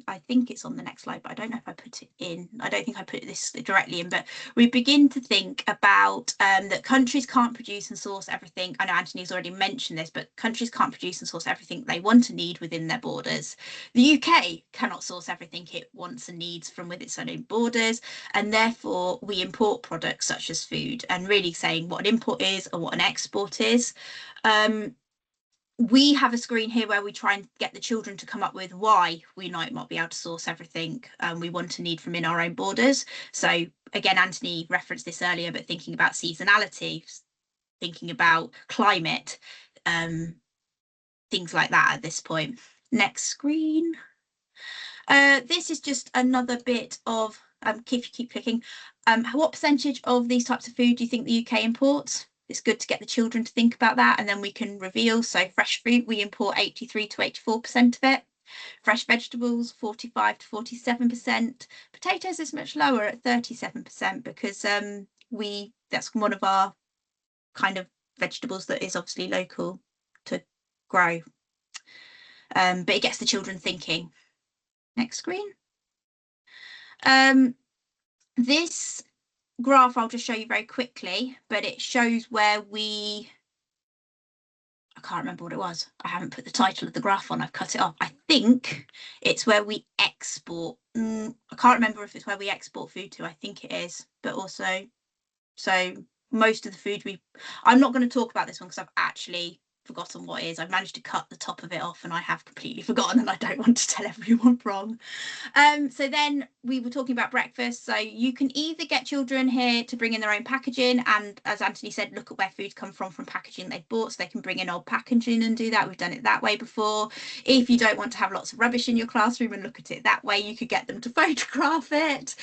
I think it's on the next slide, but I don't know if I put it in. I don't think I put this directly in, but we begin to think about that countries can't produce and source everything. I know Anthony's already mentioned this, but countries can't produce and source everything they want and need within their borders. The UK cannot source everything it wants and needs from within its own borders, and therefore we import products such as food, and really saying what an import is or what an export is. We have a screen here where we try and get the children to come up with why we might not be able to source everything we want to need from in our own borders. So again, Anthony referenced this earlier, but thinking about seasonality, thinking about climate, things like that at this point. Next screen. This is just another bit of, if you keep clicking, what percentage of these types of food do you think the UK imports? It's good to get the children to think about that, and then we can reveal. So fresh fruit, we import 83 to 84% of it. Fresh vegetables, 45 to 47%. Potatoes is much lower at 37% because that's one of our kind of vegetables that is obviously local to grow. But it gets the children thinking. Next screen. This graph I'll just show you very quickly, but it shows where I can't remember what it was. I haven't put the title of the graph on. I've cut it off. I think it's where we export. I can't remember if it's where we export food to. I think it is, but also, so most of the food I'm not going to talk about this one because I've actually forgotten what it is. I've managed to cut the top of it off, and I have completely forgotten, and I don't want to tell everyone wrong. So then we were talking about breakfast. So you can either get children here to bring in their own packaging, and as Anthony said, look at where food come from packaging they've bought, so they can bring in old packaging and do that. We've done it that way before. If you don't want to have lots of rubbish in your classroom and look at it that way, you could get them to photograph it.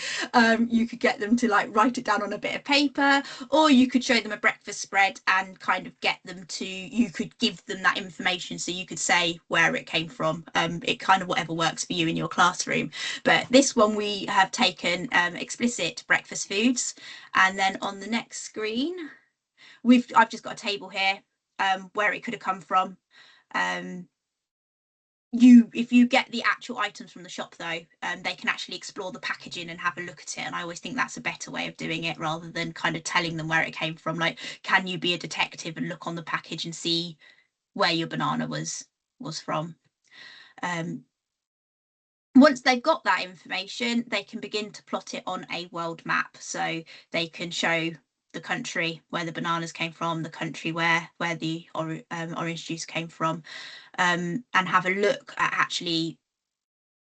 You could get them to like write it down on a bit of paper, or you could show them a breakfast spread and kind of get them to, you could give them that information, so you could say where it came from. It kind of whatever works for you in your classroom. But this one we have taken explicit breakfast foods, and then on the next screen I've just got a table here where it could have come from. if you get the actual items from the shop though, they can actually explore the packaging and have a look at it, and I always think that's a better way of doing it rather than kind of telling them where it came from. Like, can you be a detective and look on the package and see where your banana was from? Once they've got that information, they can begin to plot it on a world map, so they can show the country where the bananas came from, the country where the orange juice came from, and have a look at actually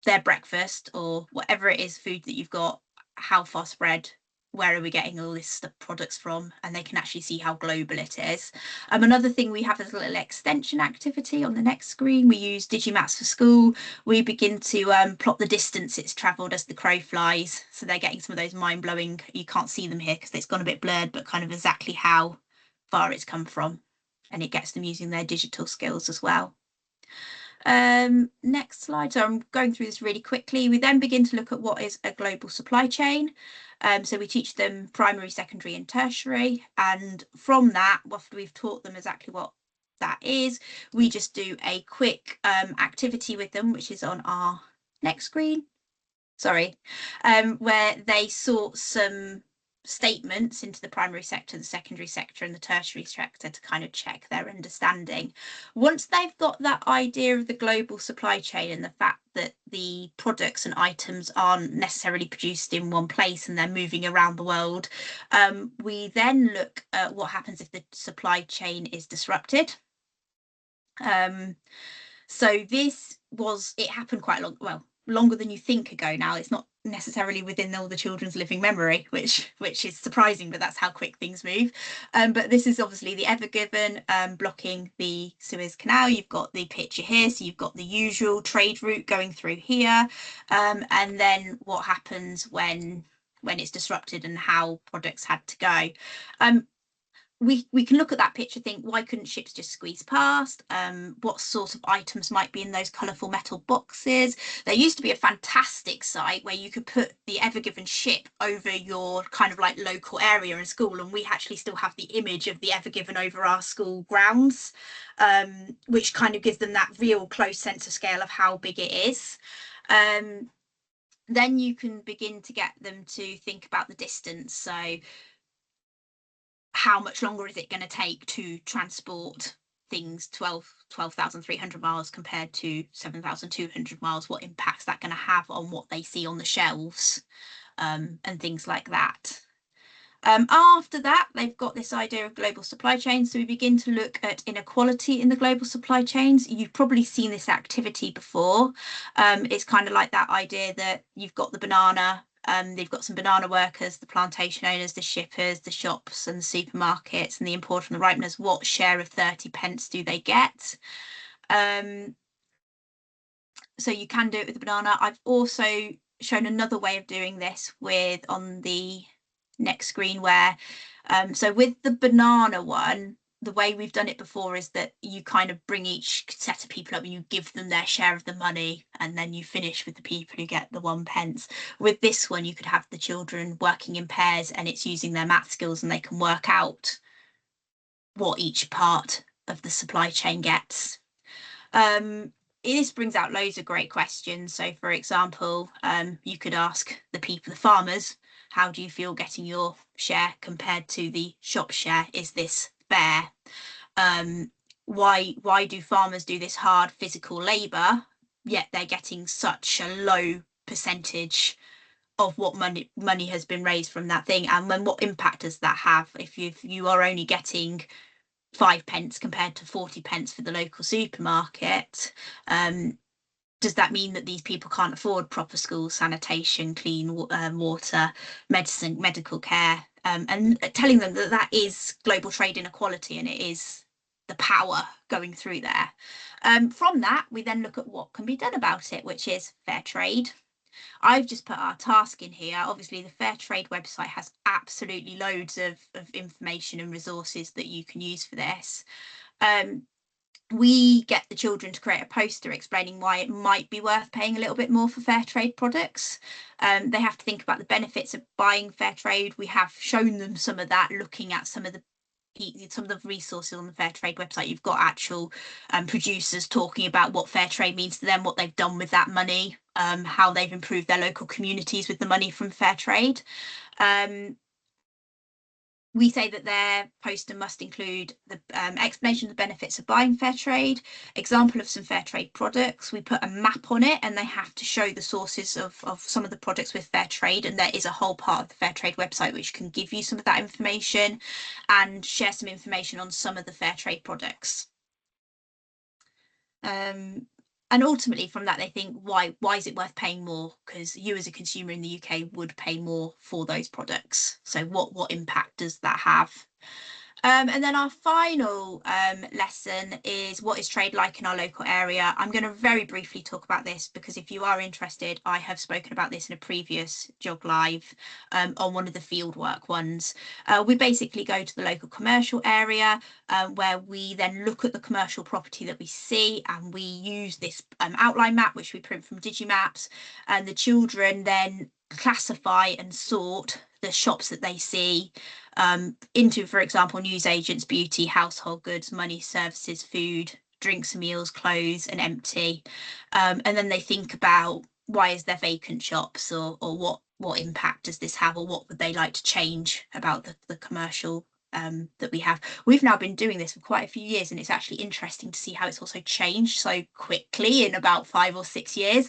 their breakfast or whatever it is, food that you've got, how far spread, where are we getting all this products from, and they can actually see how global it is. Another thing we have is a little extension activity on the next screen. We use Digimaps for School. We begin to plot the distance it's travelled as the crow flies, so they're getting some of those mind-blowing, you can't see them here because it's gone a bit blurred, but kind of exactly how far it's come from, and it gets them using their digital skills as well. Next slide. So I'm going through this really quickly. We then begin to look at what is a global supply chain. So we teach them primary, secondary and tertiary, and from that, after we've taught them exactly what that is, we just do a quick activity with them, which is on our next screen, sorry, where they sort some statements into the primary sector, the secondary sector and the tertiary sector to kind of check their understanding. Once they've got that idea of the global supply chain and the fact that the products and items aren't necessarily produced in one place and they're moving around the world, we then look at what happens if the supply chain is disrupted. So it happened quite longer than you think ago now. It's not necessarily within all the children's living memory, which is surprising, but that's how quick things move. But this is obviously the Ever Given blocking the Suez Canal. You've got the picture here, so you've got the usual trade route going through here, and then what happens when it's disrupted and how products had to go. We can look at that picture, think, why couldn't ships just squeeze past? What sort of items might be in those colourful metal boxes? There used to be a fantastic site where you could put the Ever Given ship over your kind of like local area in school, and we actually still have the image of the Ever Given over our school grounds, which kind of gives them that real close sense of scale of how big it is. Then you can begin to get them to think about the distance. So how much longer is it going to take to transport things 12,300 miles compared to 7,200 miles? What impact's that going to have on what they see on the shelves, and things like that? After that, they've got this idea of global supply chains. So we begin to look at inequality in the global supply chains. You've probably seen this activity before. It's kind of like that idea that you've got the banana, they've got some banana workers, the plantation owners, the shippers, the shops and the supermarkets, and the importer and the ripeners. What share of 30 pence do they get? So you can do it with the banana. I've also shown another way of doing this on the next screen, where so with the banana one, the way we've done it before is that you kind of bring each set of people up and you give them their share of the money, and then you finish with the people who get the 1 pence. With this one, you could have the children working in pairs, and it's using their math skills, and they can work out what each part of the supply chain gets. This brings out loads of great questions. So for example, you could ask the farmers, how do you feel getting your share compared to the shop share? Is this fair? Why do farmers do this hard physical labour, yet they're getting such a low percentage of what money has been raised from that thing? And then what impact does that have if you are only getting 5 pence compared to 40 pence for the local supermarket? Does that mean that these people can't afford proper schools, sanitation, clean water, medicine, medical care? And telling them that that is global trade inequality, and it is the power going through there. From that, we then look at what can be done about it, which is fair trade. I've just put our task in here. Obviously, the Fair Trade website has absolutely loads of information and resources that you can use for this. We get the children to create a poster explaining why it might be worth paying a little bit more for fair trade products. They have to think about the benefits of buying fair trade. We have shown them some of that, looking at some of the some of the resources on the Fair Trade website, you've got actual producers talking about what fair trade means to them, what they've done with that money, how they've improved their local communities with the money from fair trade. We say that their poster must include the explanation of the benefits of buying fair trade, example of some fair trade products. We put a map on it, and they have to show the sources of some of the products with fair trade. And there is a whole part of the Fair Trade website which can give you some of that information and share some information on some of the fair trade products. And ultimately from that, they think, why is it worth paying more? Because you as a consumer in the UK would pay more for those products. So what impact does that have? And then our final lesson is, what is trade like in our local area? I'm going to very briefly talk about this because if you are interested, I have spoken about this in a previous GeogLive on one of the fieldwork ones. We basically go to the local commercial area where we then look at the commercial property that we see, and we use this outline map, which we print from Digimaps, and the children then classify and sort the shops that they see into, for example, newsagents, beauty, household goods, money, services, food, drinks and meals, clothes, and empty. And then they think about, why is there vacant shops, or what impact does this have, or what would they like to change about the commercial that we have. We've now been doing this for quite a few years, and it's actually interesting to see how it's also changed so quickly in about 5 or 6 years.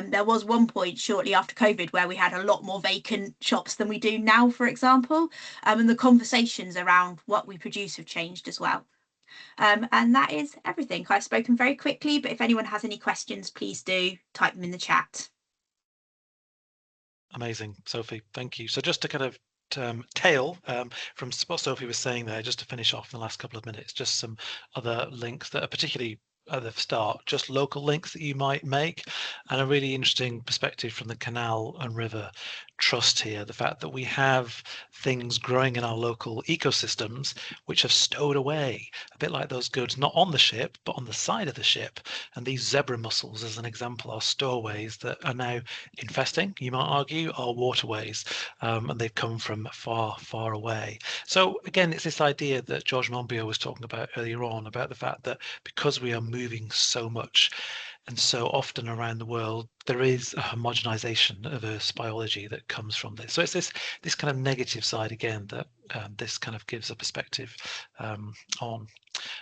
There was one point shortly after COVID where we had a lot more vacant shops than we do now, for example, and the conversations around what we produce have changed as well. And that is everything. I've spoken very quickly, but if anyone has any questions, please do type them in the chat. Amazing, Sophie, thank you. So just to kind of tail from what Sophie was saying there, just to finish off in the last couple of minutes, just some other links that are particularly at the start, just local links that you might make, and a really interesting perspective from the Canal and River Trust here, the fact that we have things growing in our local ecosystems which have stowed away, a bit like those goods not on the ship but on the side of the ship. And these zebra mussels, as an example, are stowaways that are now infesting, you might argue, our waterways, and they've come from far, far away. So again, it's this idea that George Monbiot was talking about earlier on, about the fact that because we are moving so much and so often around the world, there is a homogenization of Earth's biology that comes from this. So it's this kind of negative side again that this kind of gives a perspective on.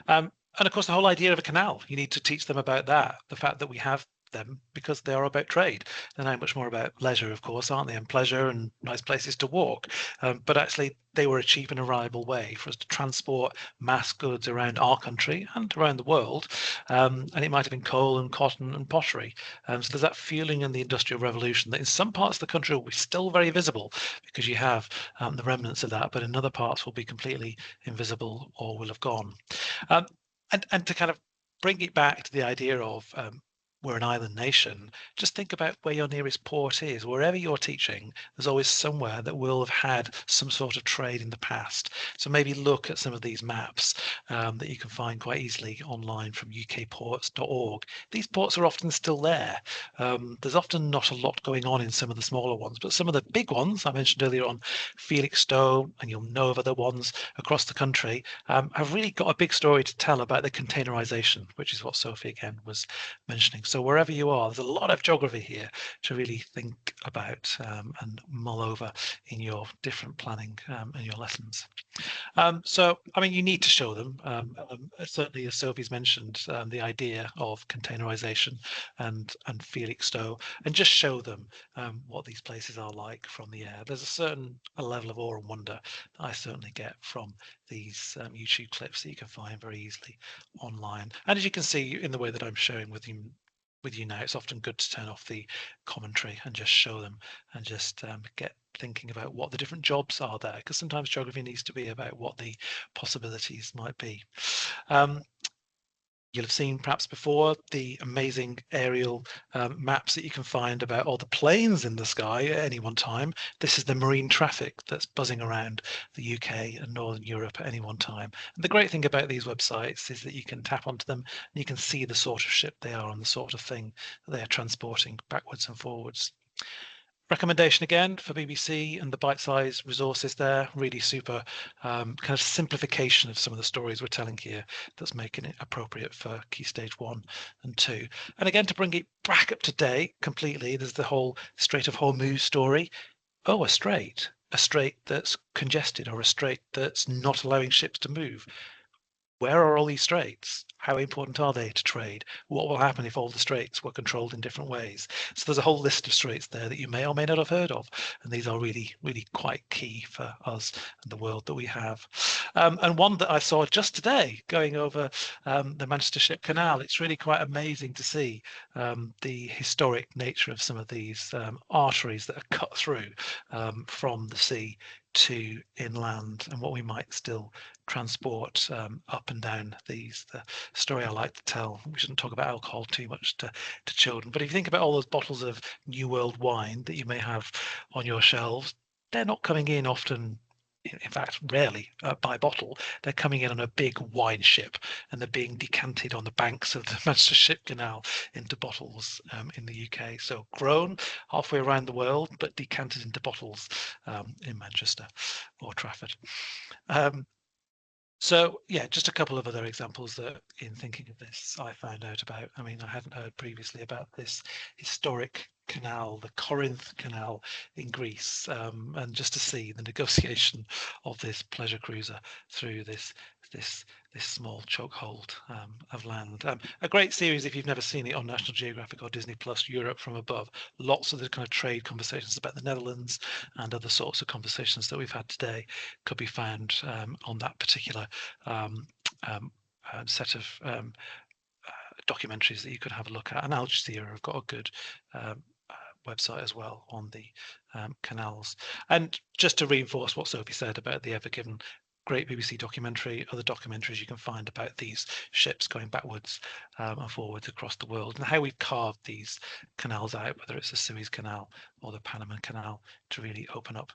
And of course, the whole idea of a canal, you need to teach them about that, the fact that we have them because they are about trade. They're now much more about leisure, of course, aren't they? And pleasure and nice places to walk. But actually, they were a cheap and reliable way for us to transport mass goods around our country and around the world. And it might have been coal and cotton and pottery. So there's that feeling in the Industrial Revolution that in some parts of the country will be still very visible because you have the remnants of that, but in other parts will be completely invisible or will have gone. And to kind of bring it back to the idea of we're an island nation, just think about where your nearest port is. Wherever you're teaching, there's always somewhere that will have had some sort of trade in the past. So maybe look at some of these maps that you can find quite easily online from ukports.org. These ports are often still there. There's often not a lot going on in some of the smaller ones, but some of the big ones I mentioned earlier on, Felixstowe, and you'll know of other ones across the country, have really got a big story to tell about the containerization, which is what Sophie again was mentioning. So wherever you are, there's a lot of geography here to really think about and mull over in your different planning and your lessons. So, I mean, you need to show them. Certainly, as Sophie's mentioned, the idea of containerization and Felixstowe, and just show them what these places are like from the air. There's a certain level of awe and wonder that I certainly get from these YouTube clips that you can find very easily online. And as you can see in the way that I'm showing with you now, it's often good to turn off the commentary and just show them and just get thinking about what the different jobs are there, because sometimes geography needs to be about what the possibilities might be. You'll have seen perhaps before the amazing aerial maps that you can find about all the planes in the sky at any one time. This is the marine traffic that's buzzing around the UK and Northern Europe at any one time. And the great thing about these websites is that you can tap onto them and you can see the sort of ship they are and the sort of thing that they are transporting backwards and forwards. Recommendation again for BBC and the bite-sized resources there, really super kind of simplification of some of the stories we're telling here that's making it appropriate for Key Stage 1 and 2. And again, to bring it back up to date completely, there's the whole Strait of Hormuz story. Oh, a strait that's congested, or a strait that's not allowing ships to move. Where are all these straits? How important are they to trade? What will happen if all the straits were controlled in different ways? So there's a whole list of straits there that you may or may not have heard of. And these are really, really quite key for us and the world that we have. And one that I saw just today going over the Manchester Ship Canal, it's really quite amazing to see the historic nature of some of these arteries that are cut through from the sea to inland, and what we might still transport up and down these. The story I like to tell, we shouldn't talk about alcohol too much to children, but if you think about all those bottles of New World wine that you may have on your shelves, they're not coming in often, in fact rarely, by bottle. They're coming in on a big wine ship, and they're being decanted on the banks of the Manchester Ship Canal into bottles in the UK. So grown halfway around the world, but decanted into bottles in Manchester or Trafford. So yeah, just a couple of other examples that in thinking of this I found out about. I mean, I hadn't heard previously about this historic canal, the Corinth Canal in Greece, and just to see the negotiation of this pleasure cruiser through this small chokehold of land. A great series if you've never seen it on National Geographic or Disney Plus, Europe from Above. Lots of the kind of trade conversations about the Netherlands and other sorts of conversations that we've had today could be found on that particular set of documentaries that you could have a look at. And Al Jazeera have got a good website as well on the canals. And just to reinforce what Sophie said about the Ever Given, great BBC documentary, other documentaries you can find about these ships going backwards and forwards across the world, and how we've carved these canals out, whether it's the Suez Canal or the Panama Canal, to really open up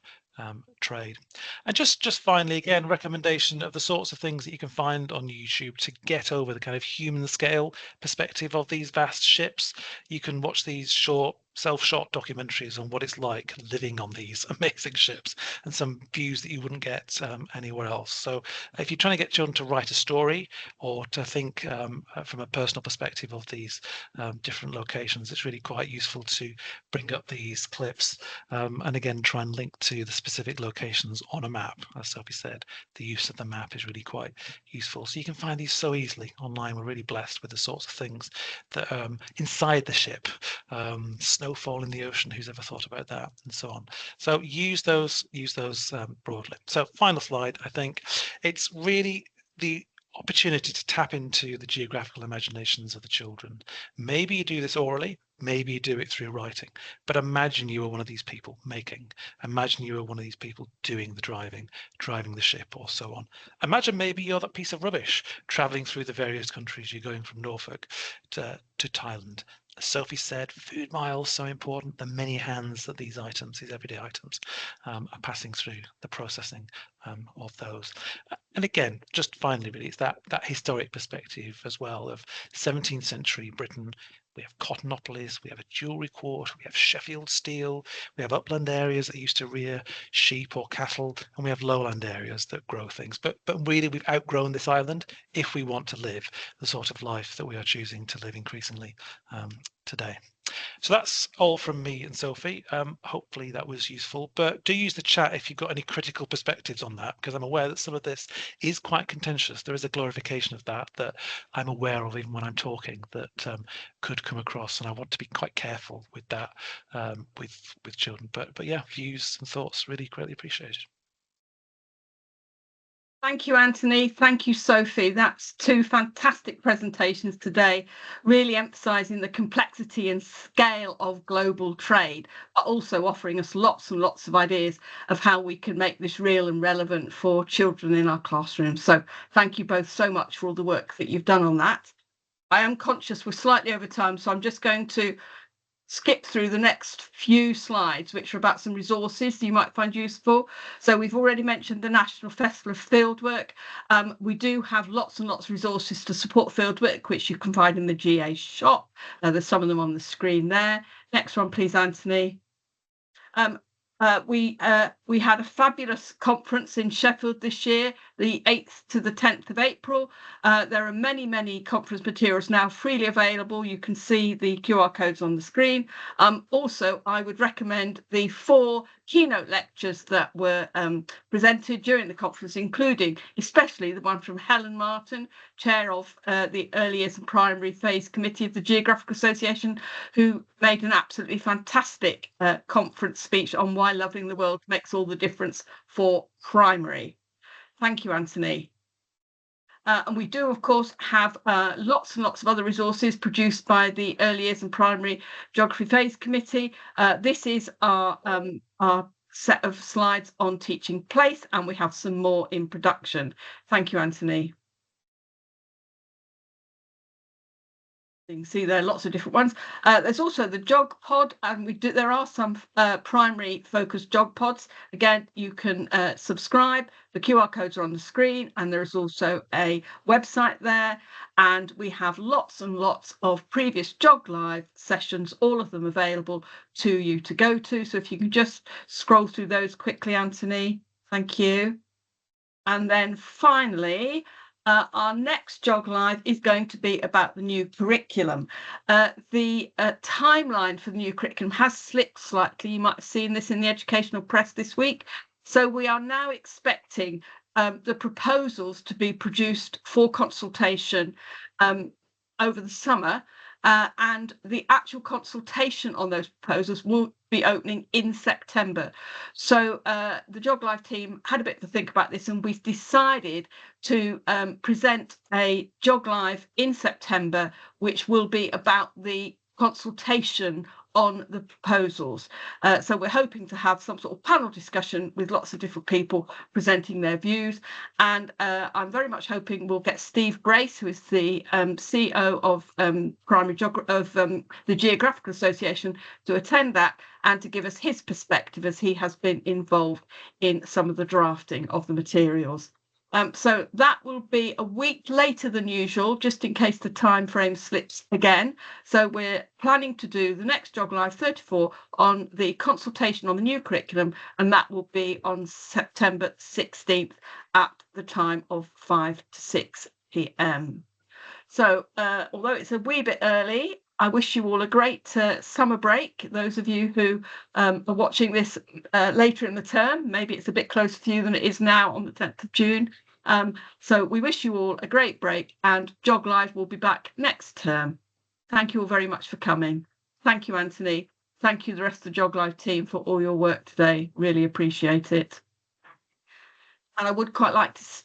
trade. And just finally, again, recommendation of the sorts of things that you can find on YouTube to get over the kind of human scale perspective of these vast ships. You can watch these short self-shot documentaries on what it's like living on these amazing ships, and some views that you wouldn't get anywhere else. So if you're trying to get children to write a story or to think from a personal perspective of these different locations, it's really quite useful to bring up these clips and again try and link to the specific locations on a map. As Sophie said, the use of the map is really quite useful. So you can find these so easily online. We're really blessed with the sorts of things that inside the ship, snowfall in the ocean, who's ever thought about that, and so on. So use those broadly. So final slide, I think it's really the opportunity to tap into the geographical imaginations of the children. Maybe you do this orally, maybe you do it through writing, but imagine you were one of these people making. Imagine you were one of these people doing the driving the ship, or so on. Imagine maybe you're that piece of rubbish traveling through the various countries. You're going from Norfolk to Thailand. As Sophie said, food miles so important. The many hands that these items, these everyday items, are passing through the processing of those. And again, just finally, really, it's that historic perspective as well of 17th century Britain. We have cottonopolis, we have a jewellery court, we have Sheffield steel, we have upland areas that used to rear sheep or cattle, and we have lowland areas that grow things. But really, we've outgrown this island if we want to live the sort of life that we are choosing to live increasingly today. So that's all from me and Sophie. Hopefully that was useful, but do use the chat if you've got any critical perspectives on that, because I'm aware that some of this is quite contentious. There is a glorification of that I'm aware of even when I'm talking that could come across, and I want to be quite careful with that with children. But yeah, views and thoughts really greatly appreciated. Thank you, Anthony. Thank you, Sophie. That's two fantastic presentations today, really emphasising the complexity and scale of global trade, but also offering us lots and lots of ideas of how we can make this real and relevant for children in our classrooms. So thank you both so much for all the work that you've done on that. I am conscious we're slightly over time, so I'm just going to skip through the next few slides, which are about some resources you might find useful. So we've already mentioned the National Festival of Fieldwork. We do have lots and lots of resources to support fieldwork, which you can find in the GA shop. There's some of them on the screen there. Next one, please, Anthony. We had a fabulous conference in Sheffield this year, the 8th to the 10th of April. There are many conference materials now freely available. You can see the QR codes on the screen. Also, I would recommend the 4 keynote lectures that were presented during the conference, including especially the one from Helen Martin, chair of the Early Years and Primary Phase Committee of the Geographical Association, who made an absolutely fantastic conference speech on why loving the world makes all the difference for primary. Thank you, Anthony. And we do, of course, have lots and lots of other resources produced by the Early Years and Primary Geography Phase Committee. This is our set of slides on teaching place, and we have some more in production. Thank you, Anthony. You can see there are lots of different ones. There's also the Geog pod, and there are some primary focused Geog pods. Again, you can subscribe. The QR codes are on the screen, and there is also a website there. And we have lots and lots of previous GeogLive sessions, all of them available to you to go to. So if you can just scroll through those quickly, Anthony, thank you. And then finally, our next GeogLive is going to be about the new curriculum. The timeline for the new curriculum has slipped slightly. You might have seen this in the educational press this week. So we are now expecting the proposals to be produced for consultation over the summer. And the actual consultation on those proposals will be opening in September. So the GeogLive team had a bit of a think about this, and we've decided to present a GeogLive in September, which will be about the consultation on the proposals. So we're hoping to have some sort of panel discussion with lots of different people presenting their views. And I'm very much hoping we'll get Steve Grace, who is the CEO of the Geographical Association, to attend that and to give us his perspective, as he has been involved in some of the drafting of the materials. So that will be a week later than usual, just in case the time frame slips again. So we're planning to do the next GeogLive 34 on the consultation on the new curriculum, and that will be on September 16th at the time of 5 to 6 p.m. So although it's a wee bit early, I wish you all a great summer break. Those of you who are watching this later in the term, maybe it's a bit closer for you than it is now on the 10th of June. So we wish you all a great break, and GeogLive will be back next term. Thank you all very much for coming. Thank you, Anthony. Thank you, the rest of the GeogLive team, for all your work today. Really appreciate it. And I would quite like to